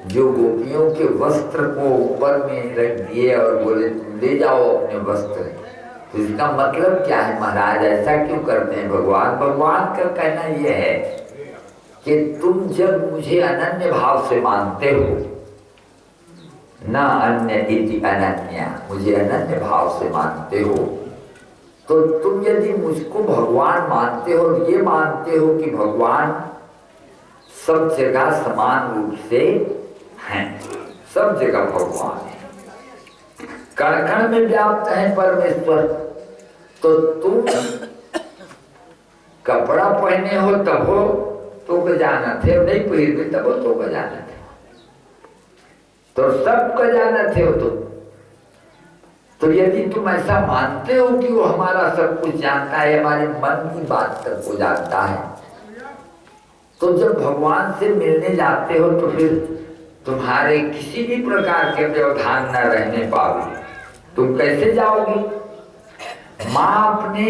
जो गोपियों के वस्त्र को ऊपर में रख दिए और बोले तुम ले जाओ अपने वस्त्र, तो इसका मतलब क्या है महाराज? ऐसा क्यों करते हैं भगवान? भगवान का कहना यह है कि तुम जब मुझे अनन्य भाव से मानते हो, ना अन्य इति अनन्या, मुझे अनन्य भाव से मानते हो, तो तुम यदि मुझको भगवान मानते हो, ये मानते हो कि भगवान सब जगह समान रूप से हैं, सब जगह भगवान है, कण कण में व्याप्त है परमेश्वर, तो तुम कपड़ा पहने हो तब हो, तो का जाना थे, नहीं पहिर तब तो का जाना थे, तो सब का जाना थे वो तो यदि तुम ऐसा मानते हो कि वो हमारा सब कुछ जानता है, हमारे मन की बात तक को जानता है, तो जब भगवान से मिलने जाते हो तो फिर तुम्हारे किसी भी प्रकार के व्यवधान न रहने पाओगे। तुम कैसे जाओगे? माँ अपने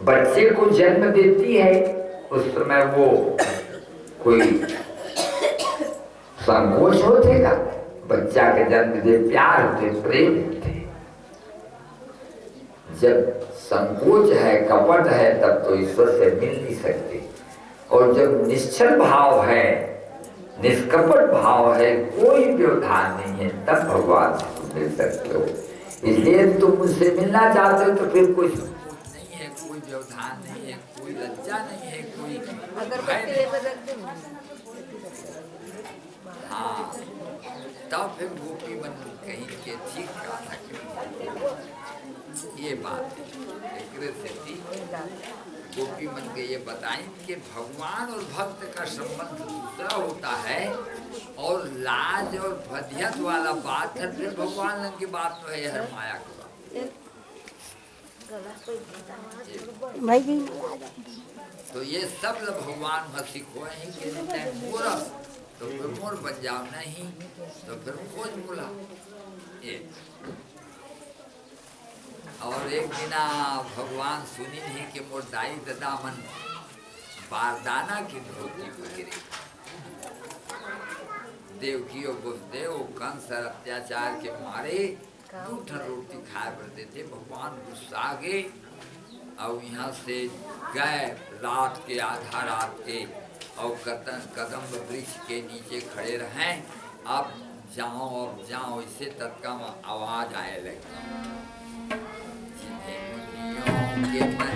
बच्चे को जन्म देती है, उस समय वो कोई संकोच होते का? बच्चा के जन्म दे प्यार होते, प्रेम होते। जब संकोच है, कपट है, तब तो ईश्वर से मिल नहीं सकते। और जब निश्चल भाव है, निष्कपट भाव है, कोई व्यवधान नहीं है, तब भगवान से तुम मिल सकते हो। इसलिए तुम मुझसे मिलना चाहते हो तो फिर कोई संकोच नहीं है, कोई व्यवधान नहीं है, कोई लज्जा नहीं है, कोई हाँ, तब फिर गोपी बन कहीं के ठीक कहा था। ये बात गोपी मन के ये बताएं कि भगवान और भक्त का संबंध दूसरा होता है, और लाज और भदियत वाला बात है फिर भगवान की बात तो है, हर माया की बात। तो ये सब भगवान में सीखो है कि मोरा तो फिर मोर बन जाओ, नहीं तो फिर खोज बोला ये। और एक बिना भगवान सुनी नहीं कि मोर दाई दादा मन बारदाना की धोती पकड़े। देवकी और वसुदेव कंस अत्याचार के मारे दूठन रोटी खाए पड़ते थे। भगवान गुस्सा गए और यहाँ से गए रात के, आधा रात के, और कदम वृक्ष के नीचे खड़े रहें। अब जाओ इससे तत्काल आवाज आए लगी। जिन्हें मुनियों के मन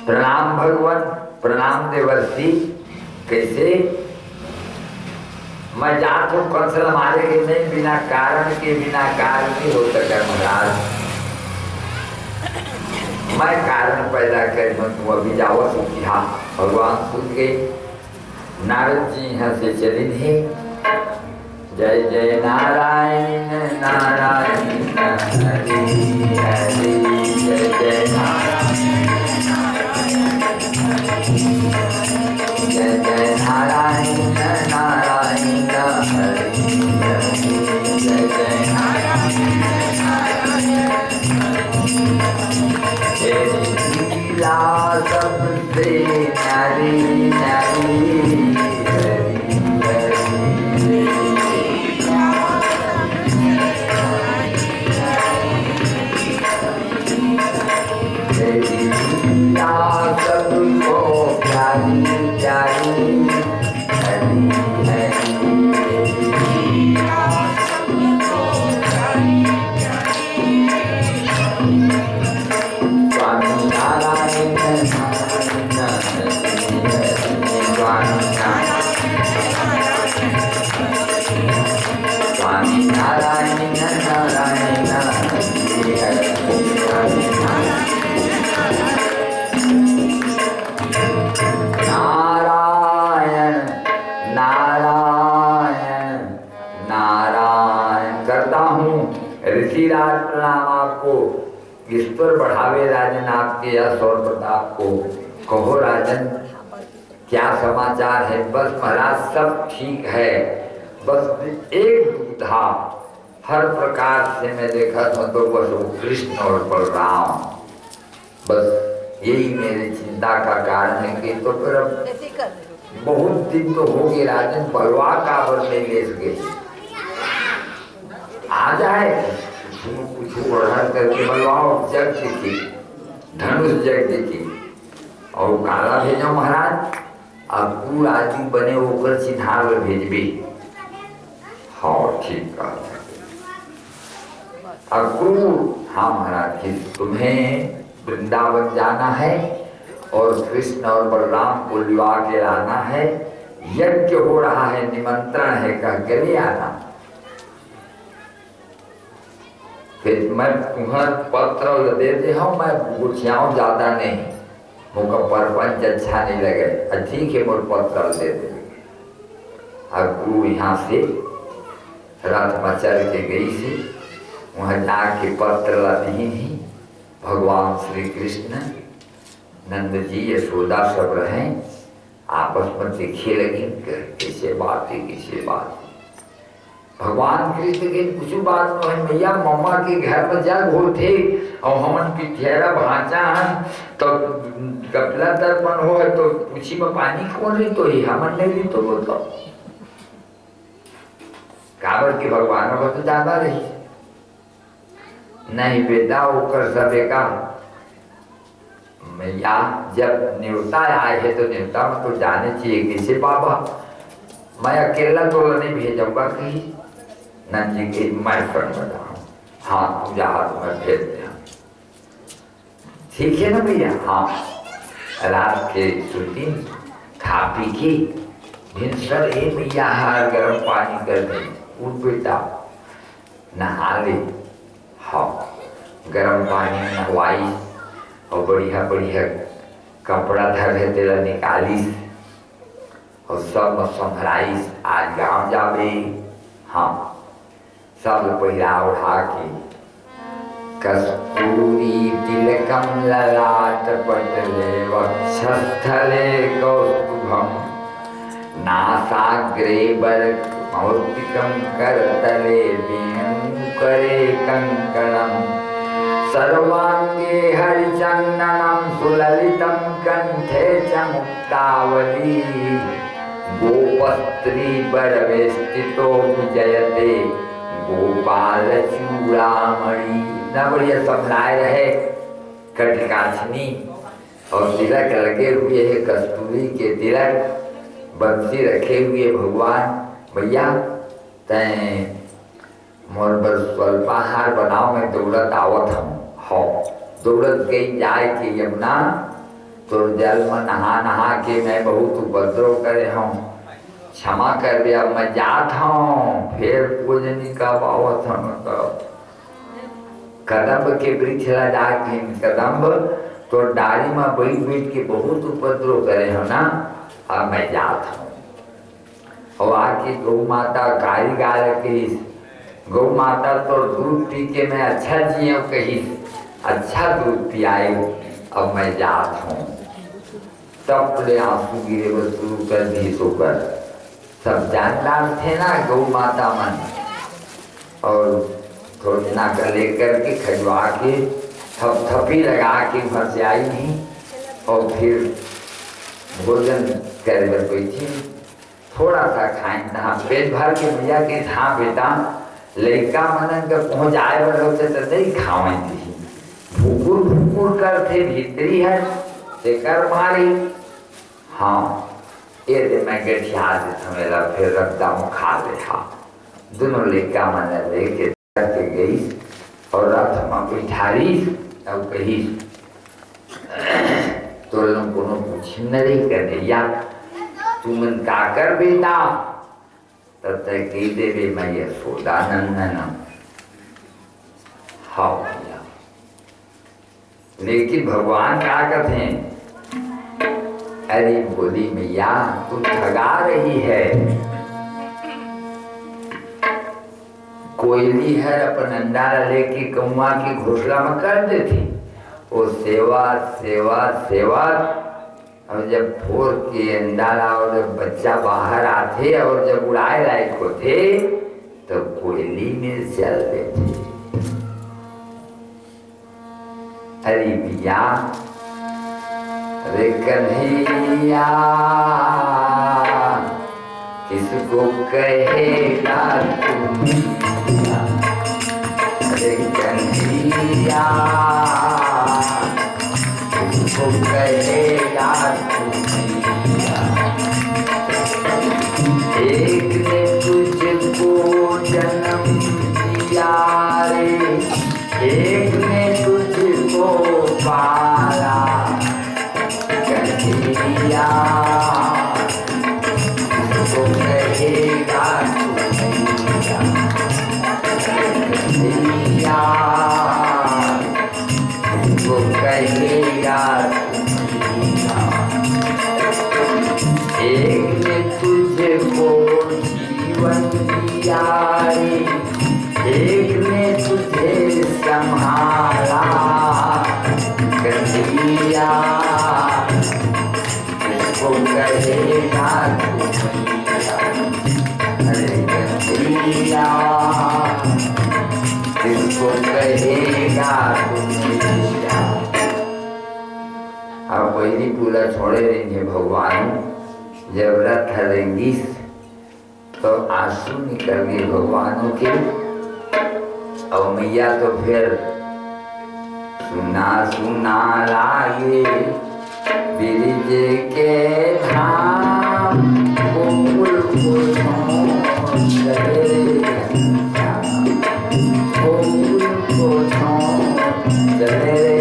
प्रणाम भगवान, प्रणाम देवर्षि। कैसे मैं जात हूँ कंस मारे के नहीं, बिना कारण के, बिना कारण के हो सके महाराज। मैं कारण पैदा कर तुम अभी जाओ सुखी। हाँ, भगवान सुन गए। नारद जी यहाँ से चली नहीं। जय जय नारायण नारायण हरि हरि, जय जय नारायण जय जय नारायण नारायण हरि हरि, जय जय नारायण तेरी लीला सबसे न्यारी न्यारी, हरि हरि तेरी लीला सबको प्यारी प्यारी, हरि हरि स्वामी नारायण नारायण हरि हरि, स्वामी नारायण नारायण हरि हरि, नारायण नारायण नारायण करता हूँ। ऋषिराज प्रणाम आपको। ईश्वर बढ़ावे राजन आपके यश और प्रताप को। कहो राजन क्या समाचार है? बस महाराज सब ठीक है, बस एक दुविधा हर प्रकार से मैं देखा था तो बस वो कृष्ण और बलराम, बस यही मेरी चिंता का कारण है कि तो फिर अब बहुत दिन तो हो गए राजन, बलवा का वर नहीं ले सके। आ जाए कुछ बढ़ा करके बनवाओ, जग की धनुष जग की और काला भेजो महाराज, अक्रूर आदि बने होकर चिन्हार भेजबे। हाँ ठीक कहा अक्रूर, हाँ महाराज तुम्हें वृंदावन जाना है और कृष्ण और बलराम को लिवा के लाना है, यज्ञ हो रहा है, निमंत्रण है, कह के ले आना। फिर मैं तुम्हें पत्र दे दे हूँ, मैं गुठियाऊँ ज्यादा नहीं, मुझको परपंच अच्छा नहीं लगे, ठीक है मुझे पत्र दे दे। अक्रूर यहाँ से रथ में चल के गई थी, वहाँ जाके पत्र लाती नहीं। भगवान श्री कृष्ण, नंद जी, यशोदा सब रहे, आपस में देखिए लगी किसे बात है किसे बात। भगवान कृष्ण के कुछ बात तो है, मैया मम्मा के घर में जग हो थे और हमन की ठेरा भांचा हन तो कपला दर्पण हो है तो पूछी में पानी कौन रही तो ही हमन नहीं दी तो वो तो काबर के भगवान को तो ज्यादा रही नहीं बेटा होकर सबे का मैया जब न्योता आए है तो न्योता में तो जाने चाहिए किसे बाबा, मैं अकेला तो नहीं भेजूंगा कहीं, नंद जी के मैं बताऊँ, हाँ तू जा तो मैं भेज दे, ठीक है ना भैया। हाँ रात के छुट्टी खा पी की भिनसर ए भैया हार गर्म पानी कर दे, उठ बेटा नहा ले। हाँ गर्म पानी नहवाई और बढ़िया बढ़िया कपड़ा धर तेरा निकाली और सब संभराई, आज गाँव जाबे। हाँ सब पहिरा उठा के कस्तूरी तिलकम ललाट पटले वक्षस्थले कौस्तुभम नासाग्रे मौक्तिकं करतले वेणुकरे कंकणं सर्वांगे हरिचंदनं सुललितं कंठे च मुक्तावली गोपस्त्री बरवेष्टितो विजयते गोपाल चूड़ामणि। इतना बढ़िया संभलाए रहे कटकाछनी और तिलक लगे हुए है, कस्तूरी के तिलक, बंसी रखे हुए। भगवान भैया तय मोर पर स्वल्पाहार बनाओ, मैं दौड़त आवत हूँ। हाँ दौड़त गई जाए कि यमुना तो जल में नहा नहा के मैं बहुत उपद्रव करे हूँ, क्षमा कर दिया, मैं जात हूँ। फिर पूजनी कब आवत हूँ, कदम्ब के वृक्ष लगा के कदम्ब तो डाली में बैठ बैठ के बहुत उपद्रव करे हो ना, अब मैं जात हूँ। और आके गौ माता गाली गाल कही, गौ माता तो दूध पी के मैं अच्छा जिये कही, अच्छा दूध पियाए, अब मैं जात हूँ। तब ले आंसू गिरे वो शुरू कर दी सोकर, सब जानदार थे ना गौ माता मन, और थोड़ी ना कर लेकर के खजवा के थपथपी लगा के घर से आई नहीं, और फिर भोजन कर बैठी, थोड़ा सा खाएं था पेट भर के भैया के था बेटा, लड़का मनन का पहुँच आए बड़े तो नहीं खावे थी, भूकुर भूकुर करते भीतरी है तेकर मारी। हाँ ये दे मैं गठिया दे मेरा फिर रखता हूँ खा ले। हाँ दोनों लड़का मन लेके गई और रथ में बैठारी, अब कही तो को पूछ नहीं करने या तुम का कर बेटा, तब तक कही देवे मैं यशोदा नंदन। हाँ भैया लेकिन भगवान क्या कहते हैं, अरे बोली मैया तू ठगा रही है, कोयली है अपन अंडारा लेके कौआ की घोसला में कर देती, वो सेवा सेवा सेवा, और जब फोर के अंडारा और बच्चा बाहर आते और जब उड़ाए लायक होते तो कोयली में चल देते। अरे भैया रे कन्हैया किसको कहेगा तू, कन्हैया तुझको कहेगा कन्हैया। एक ने तुझको जन्म दिया रे, एक ने तुझको पाला कन्हैया तुझको कहेगा कन्हैया। कन्हैया तुझको कहेगा कन्हैया। एक ने तुझको जीवन दिया रे, एक ने तुझे संभाला कन्हैया तुझको कहेगा कन्हैया। अरे कन्हैया तुझको कहेगा कन्हैया। अब वही पूरा छोड़े देंगे भगवान। जब रथ हरेंगी तो आंसू निकल गए भगवानों के। और मैया तो फिर सुना सुना लागे ब्रिज के धाम गोकुल को चले गोकुल को चले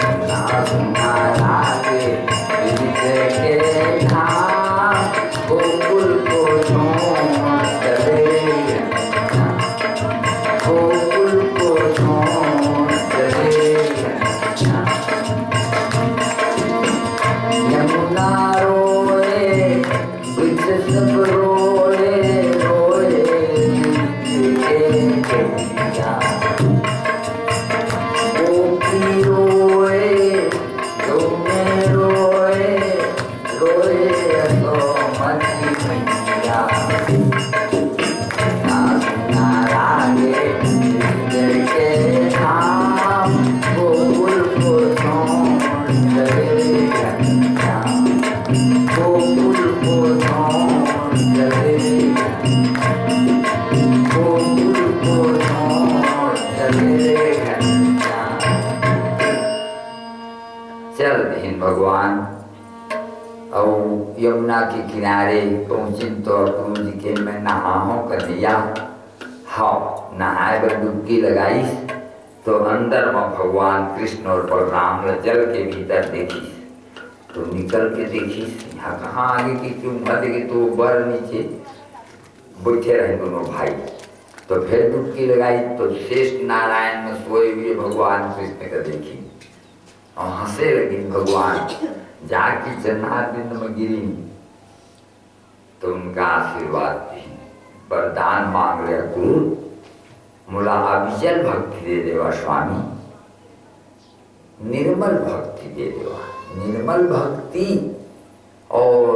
सुना सुना लागे ब्रिज के धाम गोकुल को चले गोकुल को चले। यमुना रोए ब्रिज सब रोए रोए गोपी रोए तुमे रोए रोए यशोमती मैया। सुना लागे ब्रिज के धाम गोकुल को चले गोकुल को चले गोकुल को चले। चल दीन भगवान और यमुना के किनारे पहुंचे तो गुरु जी के मैं नहा हूँ कन्हैया। हाँ नहाए पर डुबकी लगाई तो अंदर में भगवान कृष्ण और बलराम जल के भीतर देखी तो निकल के देखी यहाँ कहाँ आगे की क्यों देखे तो बर नीचे बैठे रहे दोनों भाई। तो फिर डुबकी लगाई तो शेष नारायण में सोए हुए भगवान कृष्ण का देखी और हंसे लगी भगवान। जाके जन्नाबिंद में गिरी तो उनका आशीर्वाद दी वरदान मांग लिया गुरु मुला अविचल भक्ति दे देवा स्वामी, निर्मल भक्ति दे देवा। निर्मल भक्ति और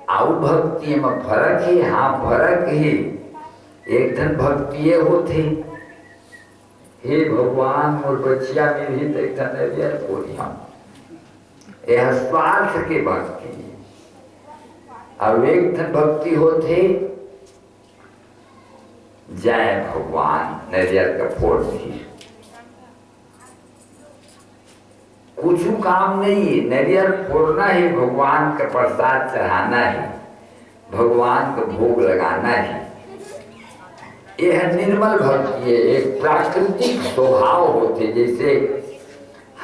आउ भक्ति में फर्क है। हाँ फर्क है। एक धन भक्ति ये होते हे भगवान और बच्चिया मेरी तो एक धन बोली हम यह स्वार्थ के भक्ति। अब एक धन भक्ति होते जय भगवान नरियर का फोड़ दी कुछ काम नहीं है। नरियर फोड़ना ही भगवान का प्रसाद चढ़ाना है, भगवान को भोग लगाना है। यह निर्मल भक्ति है। एक प्राकृतिक स्वभाव होते जैसे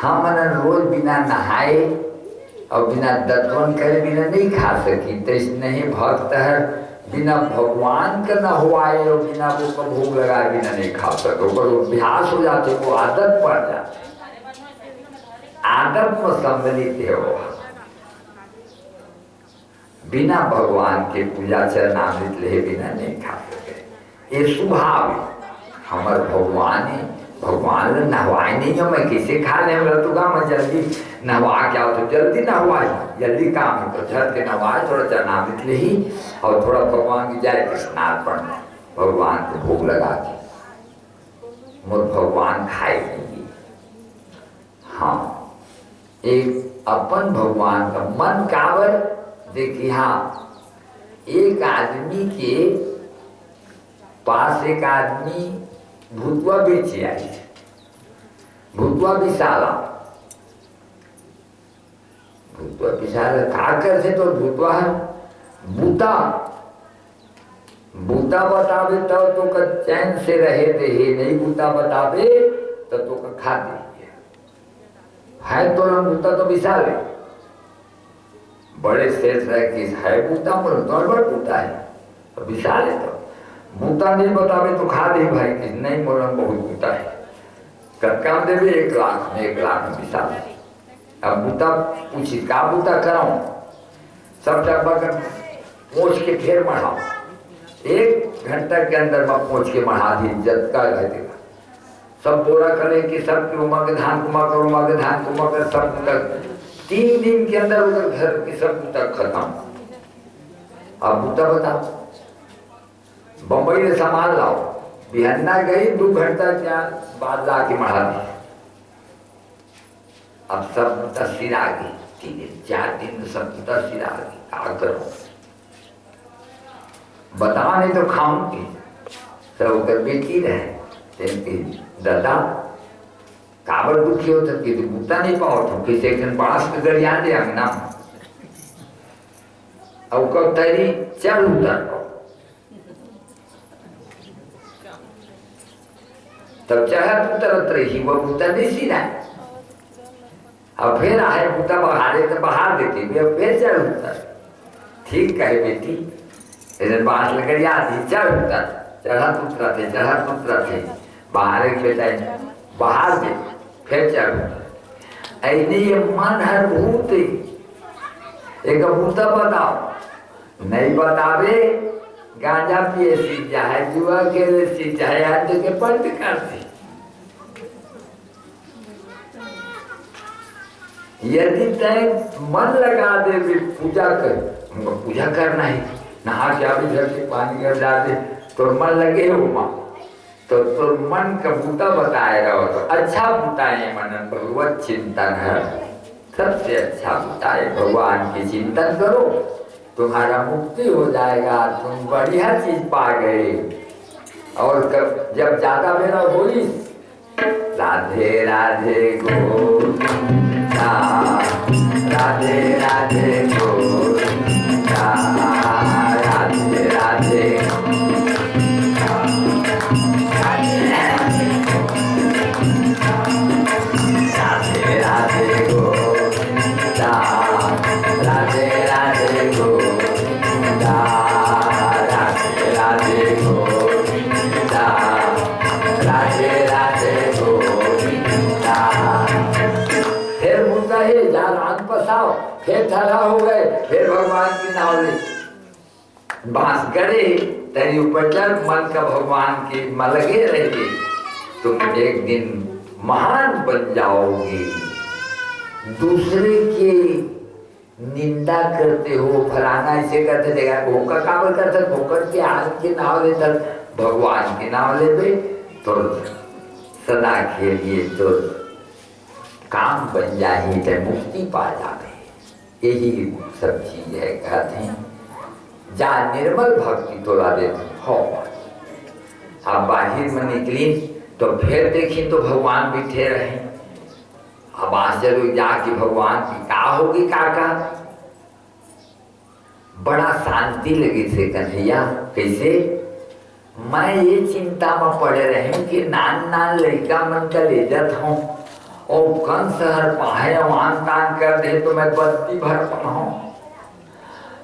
हम रोज बिना नहाए और बिना दत्वन करे बिना नहीं खा सकी तो नहीं भक्त है बिना भगवान का न हुआए और बिना वो का भोग लगाए बिना नहीं खा सके। ऊपर अभ्यास हो जाते वो आदत पड़ जाती। आदत में सम्मिलित है वो बिना भगवान के पूजा चरणामृत ले बिना नहीं खा सके। ये स्वभाव हमारे भगवान है। भगवान नहवाए नहीं हो मैं किसे खा ले ऋतुगा मैं जल्दी नहवा क्या हो तो जल्दी नहवाए जल्दी काम है तो झट के नहवाए थोड़ा चरणामृत ले ही और थोड़ा भगवान की जाए कृष्णार्पण भगवान को भोग लगा के मोर भगवान खाएगी। हाँ एक अपन भगवान का मन कावर देखिए। हाँ एक आदमी के पास एक आदमी भूतवा बेची आई, भूतवा विशाला, भूतवा विशाला खा कर से तो भूतवा है बूता, बूता बतावे तो का चैन से रहे थे, नहीं बूता बतावे तो का खा दे है तो ना बूता तो विशाल है, बड़े शेष है कि है बूता बोलो तो बड़ा बूता है तो विशाल है, तो बूता नहीं बतावे तो खा दे भाई कि नहीं बोला बहुत बूता है, काम देवे 1 लाख में 1 लाख में विशाल है। अब बूता पूछी का बूता कराऊं, सब डब्बा पहुंच के फिर बढ़ाओ, 1 घंटा के अंदर में पहुंच के बढ़ा दी जब का रहते सब बोरा करे कि सब उमा के धान कुमा कर, उमा के धान कुमा कर, सब तक 3 दिन के अंदर उधर घर की सब तक खत्म। अब बूता बताओ, बम्बई में सामान लाओ, बिहन्ना गई 2 घंटा क्या बाद ला के बढ़ा दी, अब सब तस्वीर आ गई, 3 दिन 4 दिन सब तस्वीर आ गई, क्या करो बता नहीं तो खाऊंगी, सब कर बेटी रहे दादा काबर दुखी होता कि बूता नहीं पाओ तो किसी एक दिन बांस के गरिया दे अंगना अब कब तेरी चल उतर तब चढ़त उतरत रही वो बूता नहीं सीधा, अब फिर आए बूता बहारे तो बहार देती फिर चढ़ उतर, ठीक कहे बेटी इधर बांस लेकर आती चढ़ उतर, चढ़त उतरते बाहर बेटा बाहर दे फिर चढ़, ऐसे ये मन है भूत, एक बूता बताओ नहीं बतावे गांजा पिए सीख जाए, जुआ खेले सीख जाए, आज के पंच करती, यदि तय मन लगा दे पूजा कर, पूजा करना है नहा के अभी घर के पानी कर डाल दे तो मन लगे हो माँ तो मन का बूता बताए रहो तो अच्छा बताए मन भगवत चिंतन है, सबसे अच्छा बताए भगवान की चिंतन करो तुम्हारा मुक्ति हो जाएगा, तुम बढ़िया चीज पा गए। और जब ज्यादा मेरा होली राधे राधे गोविंदा, राधे राधे गोविंदा, राधे राधे राधे गोविंदा, राधे राधे गोविंदा, राधे राधे गोविंदा, राधे राधे गोविंदा। फिर मुद्दा है जहाँ रात पसाओ फिर ठहरा हो गए, फिर भगवान की नाव ले बांस गड़े तेरी ऊपर चल, मन का भगवान के मलगे रहेगी, तुम एक दिन महान बन जाओगे। दूसरे की निंदा करते हो, फलाना ऐसे करते देगा, भोकर काबर करते, भोकर के हाथ के नाव लेकर भगवान के नाव ले तो सदा के लिए तो काम बन जाए, तो मुक्ति पा जाए, यही सब चीज है। कहते हैं जहाँ निर्मल भक्ति तोला देते हो, आप बाहर में निकली तो फिर देखी तो भगवान बैठे रहे, अब आश्चर्य जाके भगवान की का होगी काका, बड़ा शांति लगी से कन्हैया, कैसे मैं ये चिंता में पड़े रहे कि नान नान लड़का मन का ले जात हूँ और कंस हर पाए वहां कान कर दे तो मैं बत्ती भर पाऊँ,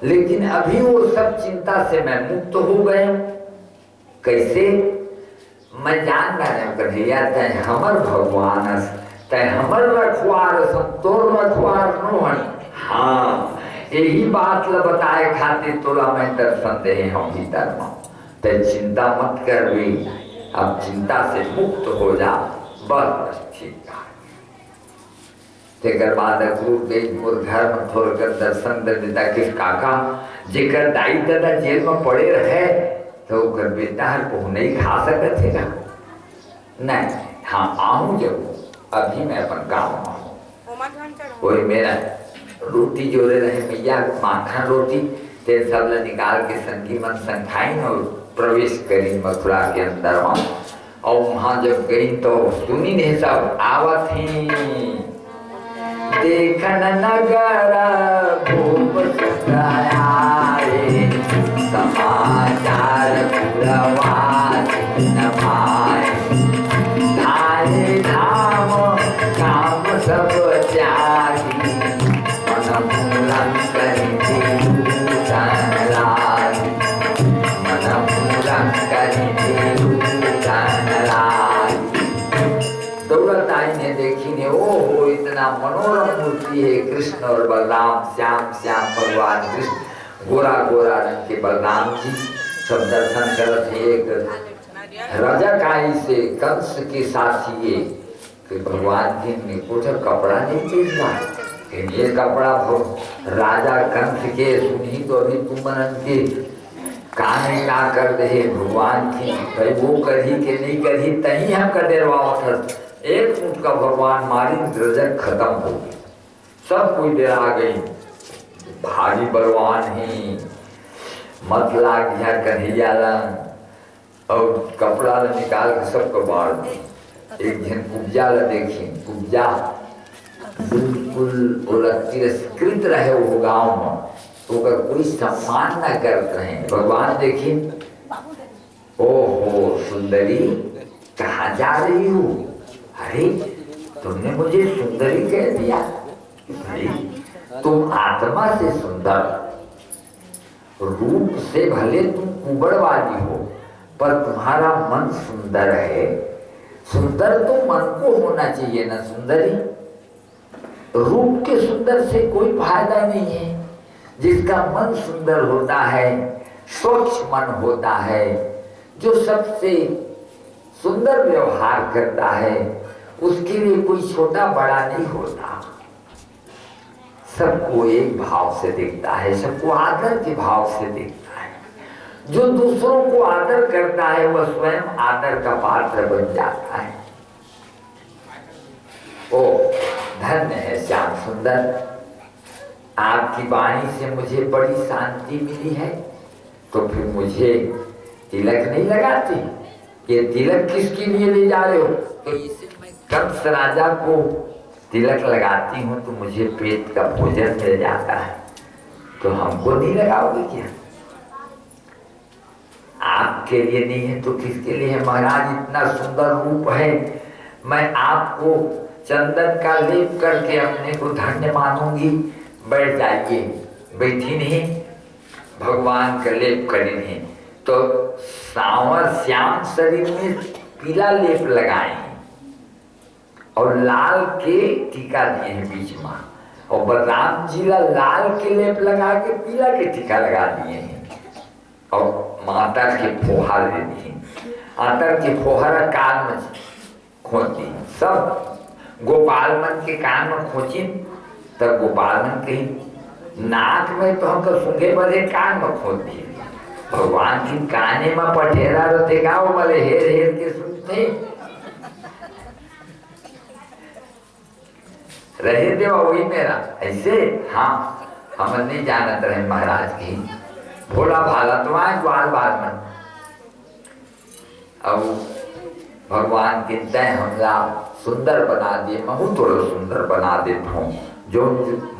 लेकिन अभी वो सब चिंता से मैं मुक्त हो गए। कैसे मैं जान रहा कन्हैया तय हमर भगवान तय हमर रखवार तोर रखवार नोहन, हाँ यही बात ल बताए खातिर तोला मैं दर्शन दे हम भीतर में, तय चिंता मत कर भी, अब चिंता से मुक्त हो जा, बस ठीक है। तेकर बाद गुरुदेव घर में थोड़ कर दर्शन दे देता कि काका जेकर दाई दादा जेल में पड़े रहे तो कर बेटा हर को नहीं खा सकते थे ना, नहीं हाँ आऊँ जब अभी मैं अपन गाँव में हूँ, वही मेरा रोटी जोड़े रहे मैया माखन रोटी ते सब निकाल के संगी मन संखाई और प्रवेश करी मथुरा के अंदर और वहां जब गई तो सुनी ने सब आवत ही देखन नगर भूप सुताए समाचार पुरवाद न पाए धारे धाम काम सब त्यागी मन मूलन करी लागी मन मूलन करी दौड़त आई ने देखी ने ओहो इतना मनोरम मूर्ति है कृष्ण और बलराम श्याम श्याम भगवान कृष्ण गोरा गोरा रंग के बलराम जी सब दर्शन करते एक रजकाई से कंस के साथी कि भगवान जी ने कुछ कपड़ा नहीं चीजा ये कपड़ा राजा कंस के सुनी तो अभी तुमन के काने ना कर दे भगवान की भाई वो करी के नहीं करी तही हम कर देवावत एक फूट का भगवान मारी रजक खत्म हो गई सब कोई डरा गई भारी बलवान ही मत लाग गया कन्हैया और कपड़ा निकाल के सबको बाढ़ दी एक दिन कुब्जा ला देखी कुब्जा बिल्कुल तिरस्कृत रहे वो गाँव में तो अगर कोई सम्मान न करते हैं भगवान देखिए ओहो सुंदरी कहाँ जा रही हो अरे तुमने मुझे सुंदरी कह दिया भाई तुम आत्मा से सुंदर रूप से भले तुम कुबड़वादी हो पर तुम्हारा मन सुंदर है सुंदर तो मन को होना चाहिए ना सुंदरी रूप के सुंदर से कोई फायदा नहीं है जिसका मन सुंदर होता है स्वच्छ मन होता है जो सबसे सुंदर व्यवहार करता है उसके लिए कोई छोटा बड़ा नहीं होता सबको एक भाव से देखता है सबको आदर के भाव से देखता है जो दूसरों को आदर करता है वह स्वयं आदर का पात्र बन जाता है ओ धन्य है श्याम सुंदर आपकी वाणी से मुझे बड़ी शांति मिली है तो फिर मुझे तिलक नहीं लगाती ये तिलक किसके लिए ले जा रहे हो तो इसे मैं कंस राजा को तिलक लगाती हूँ तो मुझे पेट का भोजन मिल जाता है तो हमको नहीं लगाओगे क्या आपके लिए नहीं है तो किसके लिए है महाराज इतना सुंदर रूप है मैं आपको चंदन का लेप करके अपने को धन्य मानूंगी बैठ जाइए बैठी नहीं भगवान का लेप करी नहीं तो सांवर श्याम शरीर में पीला लेप लगाए और लाल के टीका दिए हैं बीच में और बलराम जी लाल के लेप लगा के पीला के टीका लगा दिए हैं और माता के फोहर दे दिए आतर के फोहरा कान में खोती सब गोपाल मन के कान में खोची तब गोपाल मन के नाक में तो हम तो सूंघे बदे कान में खोद दिए भगवान की काने में पटेरा रहेगा वो बोले हेर हेर के सुनते रहे देवा वही मेरा ऐसे हाँ हम नहीं जानत रहे महाराज की भोला भाला तो आए ग्वाल बाल में अब भगवान के तय हमला सुंदर बना दिए मैं थोड़ा सुंदर बना देता हूँ जो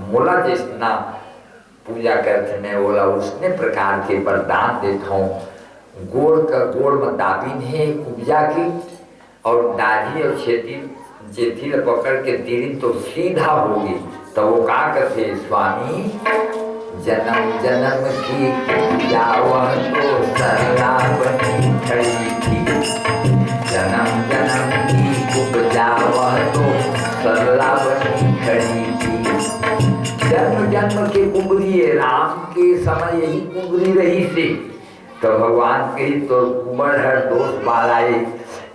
मोला जितना पूजा करते मैं बोला उसने प्रकार के वरदान देता हूँ गोड़ का गोड़ में दाबिन है पूजा की और दाढ़ी और जेठी पकड़ के तीरी तो सीधा होगी तो वो का करते स्वामी जन्म जन्म की पूजा वह तो सरला बनी खड़ी थी जन्म जन्म की उपजा वह तो सरला बनी खड़ी थी जन्म जन्म के कुंबरी राम के समय यही कुंबरी रही थी तो भगवान के तो कुंवर हर दोष बालाए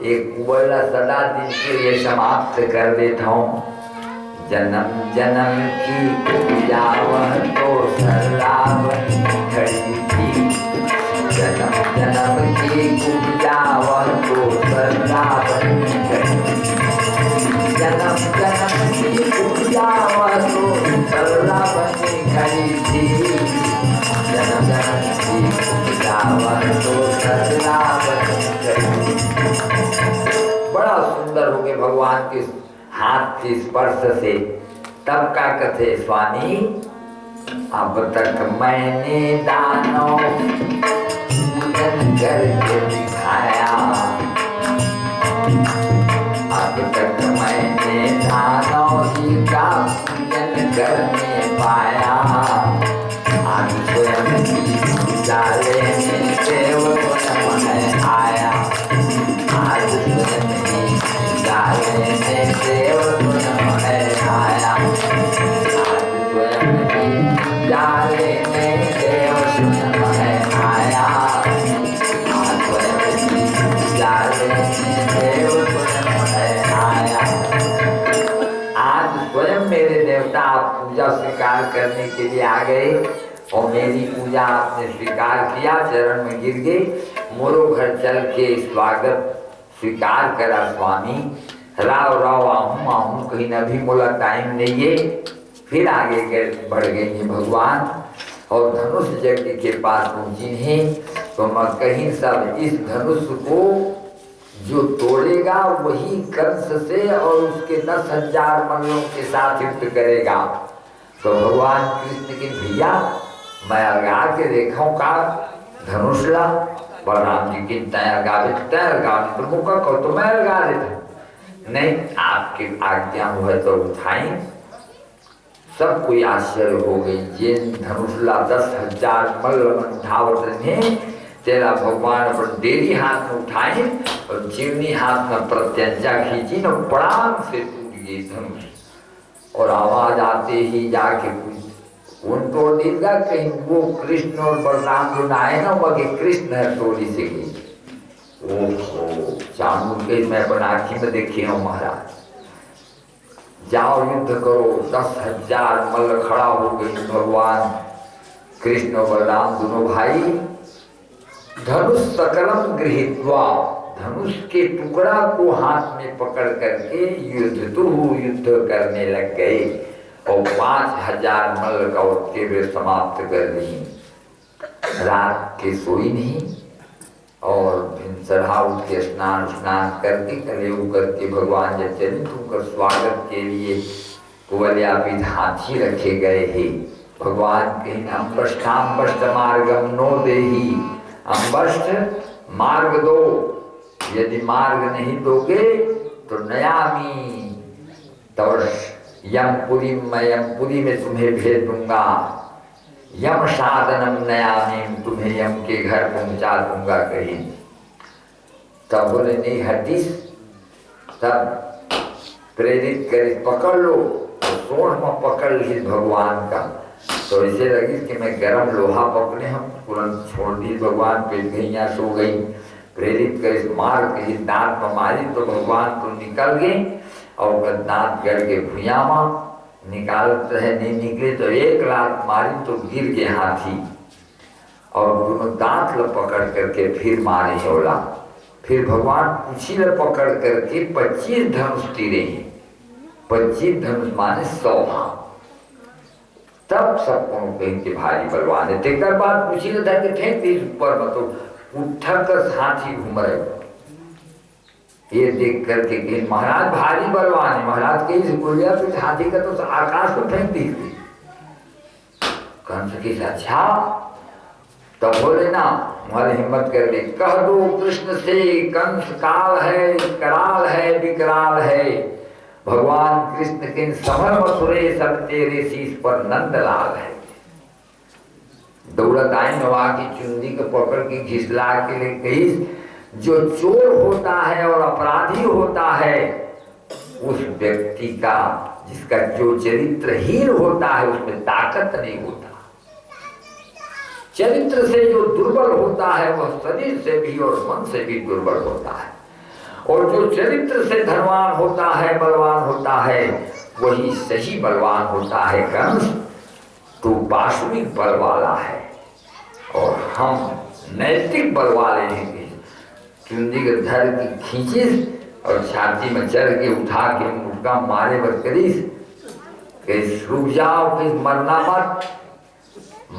एक कुंवरला सदा दिन के लिए समाप्त कर देता हूँ जन्म जन्म की पूजा वह तो सरला बनी खड़ी थी जन्म जन्म की पूजा वह तो सरला बनी खड़ी जन्म जन्म की पूजा वह तो सरला बनी खड़ी थी जन्म जन्म की पूजा वह तो सरला बनी खड़ी भगवान के हाथ के स्पर्श से, तब का कथे स्वामी अब तक मैंने दानों पूजन करके दिखाया, अब तक मैंने दानों जी का पूजन करने पाया, आज स्वयं की पूजा लेने देवगुण में आया, आज स्वयं की पूजा लेने देवगुण में आया, आज स्वयं की पूजा लेने देवगुण में आया, आज स्वयं की पूजा लेने देवगुण में आया। आज स्वयं मेरे देवता आप पूजा स्वीकार करने के लिए आ गए और मेरी पूजा आपने स्वीकार किया, चरण में गिर गए, मोरो घर चल के स्वागत स्वीकार करा स्वामी। राव राव आहूँ कहीं न भी मोला टाइम नहीं है। फिर आगे बढ़ गए भगवान और धनुष यज्ञ के पास पहुंची हैं तो मैं कहीं सब इस धनुष को जो तोड़ेगा वही कंस से और उसके 10,000 मल्लों के साथ युद्ध करेगा। तो भगवान कृष्ण के भैया मैं लगा के देखा का धनुष ला, बलराम जी की तय प्रभु का कहो तो मैं लगा देता, नहीं आपकी आज्ञा हुआ तो उठाई। सब कोई आश्चर्य हो गई, ये धनुषला 10,000 मल्ल उठावत रहे, तेरा भगवान अपन डेरी हाथ में उठाए और जीवनी हाथ में प्रत्यंचा खींची न पड़ाम से टूट गई धनुष। और आवाज आते ही जाके उन तोड़ देगा, कहीं वो कृष्ण और बलराम जो आए ना वह कृष्ण है टोली से गई। ओहो चांदू के मैं अपन आँखी में देखे हूँ महाराज, जाओ युद्ध करो। 10,000 मल्ल खड़ा हो गई, भगवान कृष्ण और बलराम दोनों भाई धनुष सकलम गृहीत्वा, धनुष के टुकड़ा को हाथ में पकड़ करके युद्ध करने लग गए और 5,000 मल्ल का उत्के वे समाप्त कर दी। रात के सोई नहीं और चढ़ा उठ के स्नान करके कलेऊ करके भगवान जब चलित होकर स्वागत के लिए कुवलयापित हाथी रखे गए हैं। भगवान कहीं अम्बष्टाम्बष्ट मार्गम नो देही, अम्बष्ट मार्ग दो, यदि मार्ग नहीं दोगे तो नयामी तब यमपुरी में तुम्हें भेज दूंगा, यम साधनम नयामी, तुम्हें यम के घर पहुंचा दूंगा कहीं। तब बोले नहीं हटीस, तब प्रेरित कर पकड़ लो, तो सोढ़ में पकड़ ली भगवान का। तो ऐसे लगी कि मैं गरम लोहा पकड़े, हम तुरंत छोड़ दी, भगवान पेट गई सो गई। प्रेरित कर मार के दांत में मारी तो भगवान तो निकल गए और दांत गड़ के भुयामा निकालते रहे, नहीं निकले तो एक लात मारी तो गिर गए हाथी और दोनों दांत ल पकड़ करके फिर मारे होला। फिर भगवान पूछी ल पकड़ करके 25 धनुष तीरे, 25 धनुष माने 100 हाथ। तब सबको कहीं के भारी बलवान है, तेकर बाद पूछी ल धर के फेंक दी ऊपर में, तो उठक हाथी घूम रहे। ये देख करके कि महाराज भारी बलवान है, महाराज के इस गोलिया पे हाथी का तो आकाश में फेंक दी थी। कंस की अच्छा तब बोले ना, हमारी हिम्मत कर दे, कह दो कृष्ण से कंस काल है, कराल है, विकराल है, भगवान कृष्ण के समर मथुरे सब तेरे शीश पर नंदलाल है। दौड़त आई नवा की चुंदी को पकड़ के घिसला के ले गई। जो चोर होता है और अपराधी होता है उस व्यक्ति का, जिसका जो चरित्रहीन होता है उसमें ताकत नहीं होता। चरित्र से जो दुर्बल होता है वह शरीर से भी और मन से भी दुर्बल होता है, और जो चरित्र से धनवान होता है, बलवान होता है, वही सही बलवान होता है। कंस तो पाशविक बल वाला है और हम नैतिक बल वाले हैं। चुंदी के धर की खींचिस और छाती में चढ़ के उठा के मुक्का मारे बर करीस कि रुक जाओ, कि मरना मत।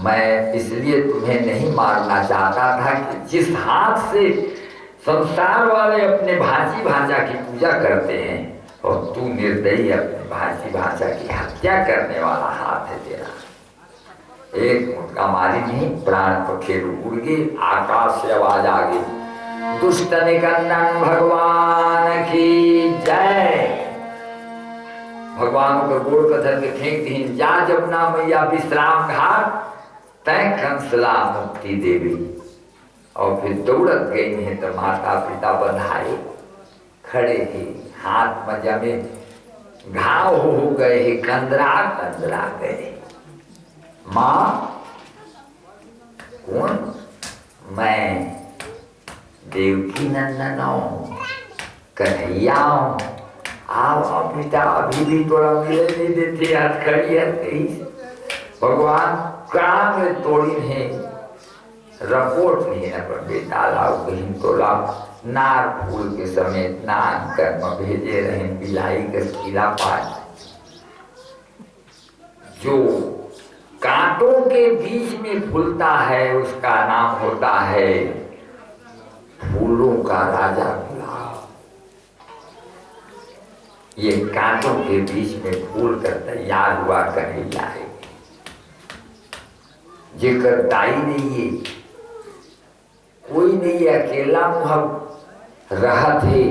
मैं इसलिए तुम्हें नहीं मारना चाहता था कि जिस हाथ से संसार वाले अपने भांजी भांजा की पूजा करते हैं और तू निर्दयी अपनी भाषा की हत्या करने वाला हाथ है तेरा। एक मुक्का मारी नहीं, प्राण पखेरु उड़ गए, आकाश से आवाज आ गई, दुष्ट निकंदन भगवान की जय। भगवान को गोड़ पत्थर के फेंक दी, जा जमुना मैया विश्राम घाट, तय कंसला मुक्ति देवी। और फिर दौड़त गई है तो माता पिता बंधाए खड़े ही, हाथ में जमे घाव हो गए हैं, कंदरा कंदरा गए। माँ कौन? मैं देवकी नंदन हूँ, कन्हैया हूँ। आओ पिता, अभी भी थोड़ा मिले नहीं देते, हाथ खड़ी है कहीं। भगवान काम में तोड़ी है, रपोट नहीं है पर बेटा लाओ कहीं तोला। नार फूल के समेत नान कर्म भेजे रहे, बिलाई का किला पास। जो कांटों के बीच में फूलता है उसका नाम होता है फूलों का राजा गुलाब। ये कांटों के बीच में फूल कर तैयार हुआ कन्हैया है, जेकर दाई नहीं है, कोई नहीं, अकेला मुहब रहा थे।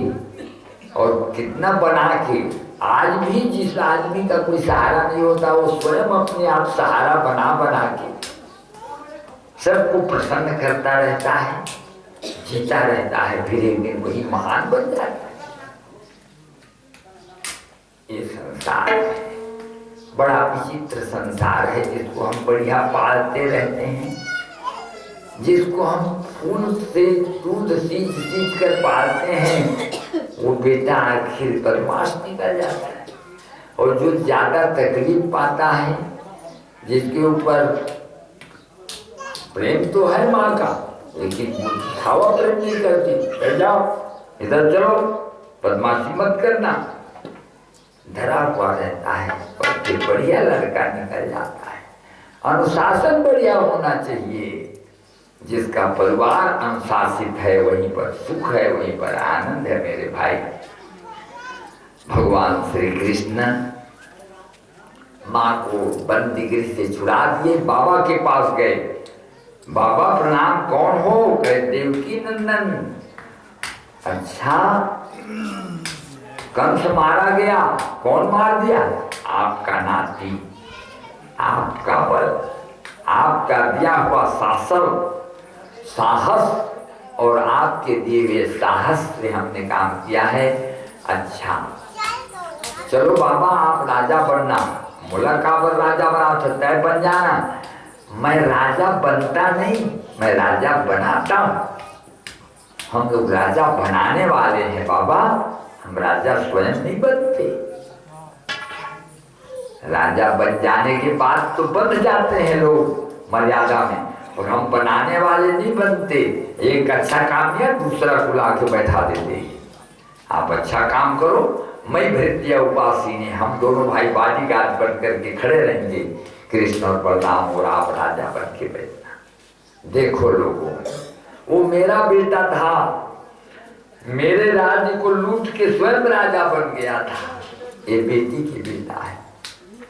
और कितना बना के, आज भी जिस आदमी का कोई सहारा नहीं होता वो स्वयं अपने आप सहारा बना बना के सबको प्रसन्न करता रहता है, जीता रहता है, फिर एक दिन वही महान बन जाता है। ये संसार है, बड़ा विचित्र संसार है, जिसको हम बढ़िया पालते रहते हैं, जिसको हम फूल से दूध सींच सींच कर पालते हैं, वो बेटा आखिर बदमाश निकल जाता है। और जो ज्यादा तकलीफ पाता है, जिसके ऊपर प्रेम तो है माँ का, लेकिन खावा प्रेम नहीं करती, बैठ जाओ इधर चलो, बदमाशी मत करना, धरा हुआ रहता है। और फिर बढ़िया लड़का निकल जाता है। अनुशासन बढ़िया होना चाहिए, जिसका परिवार अनुशासित है वहीं पर सुख है, वहीं पर आनंद है। मेरे भाई, भगवान श्री कृष्ण माँ को बंदीगिरी से छुड़ा दिए, बाबा के पास गए। बाबा प्रणाम, कौन हो? कहे देवकी नंदन। अच्छा, कंस मारा गया, कौन मार दिया? आपका नाती, आपका बल, आपका दिया हुआ शासन साहस और आपके दिए हुए साहस से हमने काम किया है। अच्छा चलो बाबा, आप राजा बनना। मुलाकाबर राजा बना तो तय बन जाना। मैं राजा बनता नहीं, मैं राजा बनाता हूँ। हम लोग राजा बनाने वाले हैं बाबा, हम राजा स्वयं नहीं बनते। राजा बन जाने के बाद तो बन जाते हैं लोग मर्यादा में, और हम बनाने वाले नहीं बनते। एक अच्छा काम किया, दूसरा को ला के बैठा देते। आप अच्छा काम करो, मैं भृत्या उपासिनी, हम दोनों भाई बॉडीगार्ड बन करके खड़े रहेंगे, कृष्ण और बलराम, और आप राजा बन के बैठना। देखो लोगों, वो मेरा बेटा था, मेरे राज्य को लूट के स्वयं राजा बन गया था। ये बेटी की बेटा है,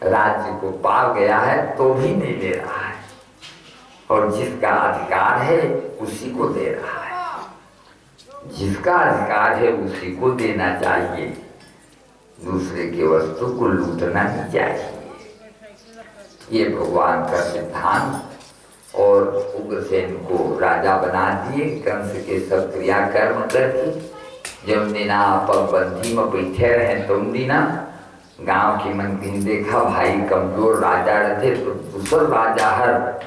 राज्य को पा गया है तो भी नहीं ले रहा है, और जिसका अधिकार है उसी को दे रहा है। जिसका अधिकार है उसी को देना चाहिए, दूसरे के वस्तु को लूटना नहीं चाहिए। ये भगवान का सिद्धांत। और उग्रसेन को राजा बना दिए, कंस के सब क्रियाकर्म करके। जब दिना पगबंदी में बैठे रहे तुम दिना, गांव की मंत्री देखा भाई कमजोर राजा रहते तो दूसर राजा हर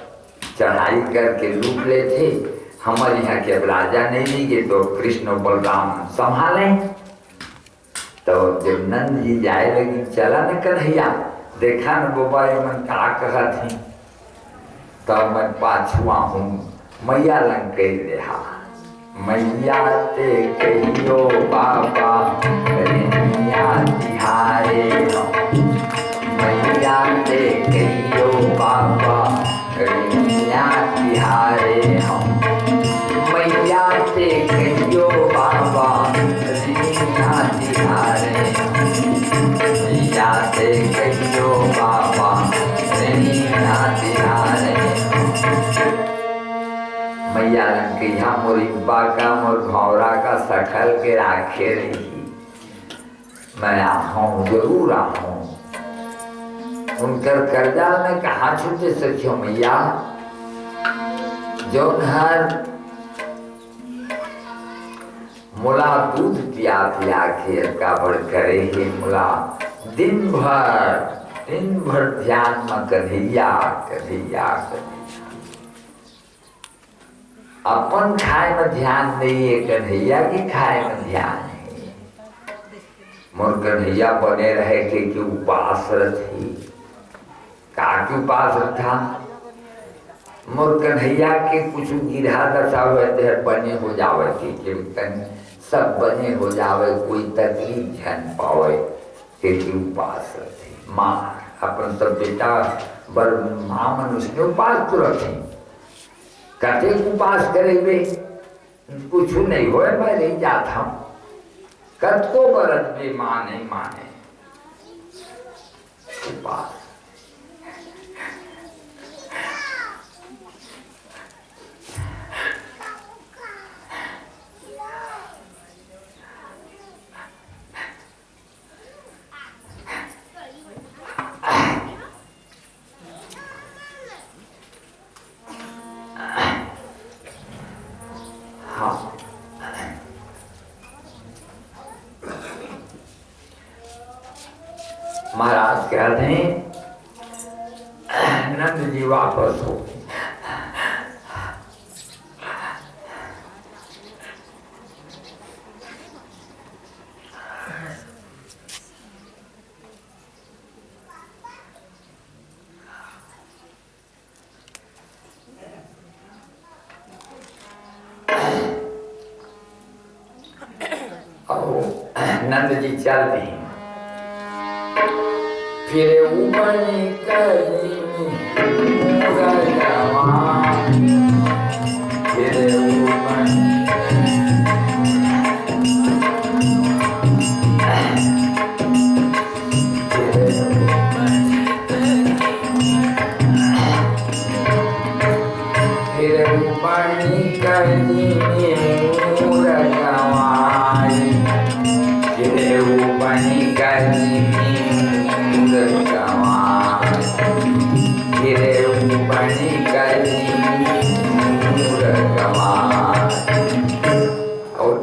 चढ़ाई करके लूट लेते। हमारे यहाँ के अब राजा नहीं लेंगे तो कृष्ण और बलराम संभालें। तो जब नंद जी जाए लगी, चला न कन्हैया, देखा न बाबा ये मन का कहा थी, तब मैं पाछुआ हूँ मैया लंग कह रहा। मैया ते कहियो बाबा रिया तिहारे, मैया ते कहियो बाबा रिया तिहारे हम, मैया ते कहियो बाबा रिया तिहारे। मैया के यहाँ मोरिब्बा का मोर भौरा का सखल के राखे रही। मैं आहूँ जरूर आहूँ। उनकर कर्जा में कहा छूटे सखियो मैया जो घर मुला दूध पिया खेर का बड़ करे ही मुला दिन भर ध्यान में कन्हैया कन्हैया अपन खाए में ध्यान नहीं है, कन्हैया की खाए में ध्यान है। मोर कन्हैया बने रहे के उपास रही का के उपास रखा। मोर कन्हैया के कुछ गिरा दशा हुए थे बने हो जावे के कीर्तन सब बने हो जावे, कोई तकलीफ झन पावे के उपास रखे। माँ अपन सब बेटा बर माँ मनुष्य ने उपास तो रखे, कते उपास करेंगे कुछ नहीं हो, मैं नहीं जाता हूँ। कत को बरत में माँ नहीं माने उपास। महाराज कहते हैं नंद जी वापस हो। नंद जी चलते हैं फिर ऊपर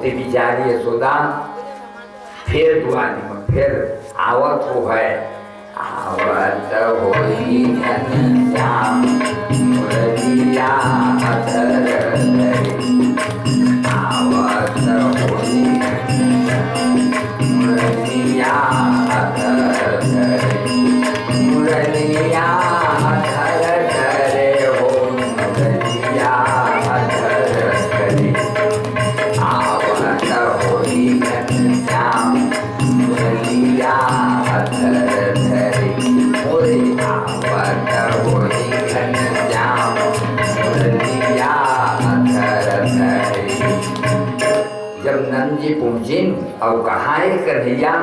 बिचारी यशोदा फिर दुआनी में फिर आवत हो है आवत होई घनश्याम मुरलिया अधर धरी। आवत होई मुरलिया अधर धरी, मुरलिया अधर धरे हो मुरलिया अधर धरी। आवत होई घनश्याम मुरलिया अधर धरी, मोरे आवत होई घनश्याम मुरलिया अधर धरी। जब नंद जी पहुंचे और कहा है कन्हैया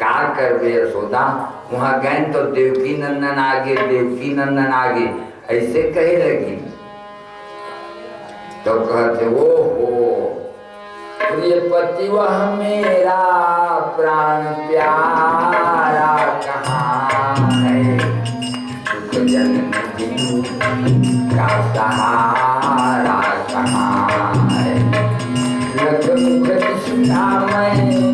का कर बे यशोदा, वहां गए तो देवकी नंदन आगे देवकी नंदन आगे ऐसे कहे लगी। तो कहते वो हो प्रिय पति वह मेरा प्राण प्यारा कहाँ है, सुख जननी का सहारा कहाँ है। लख मुख दिशा में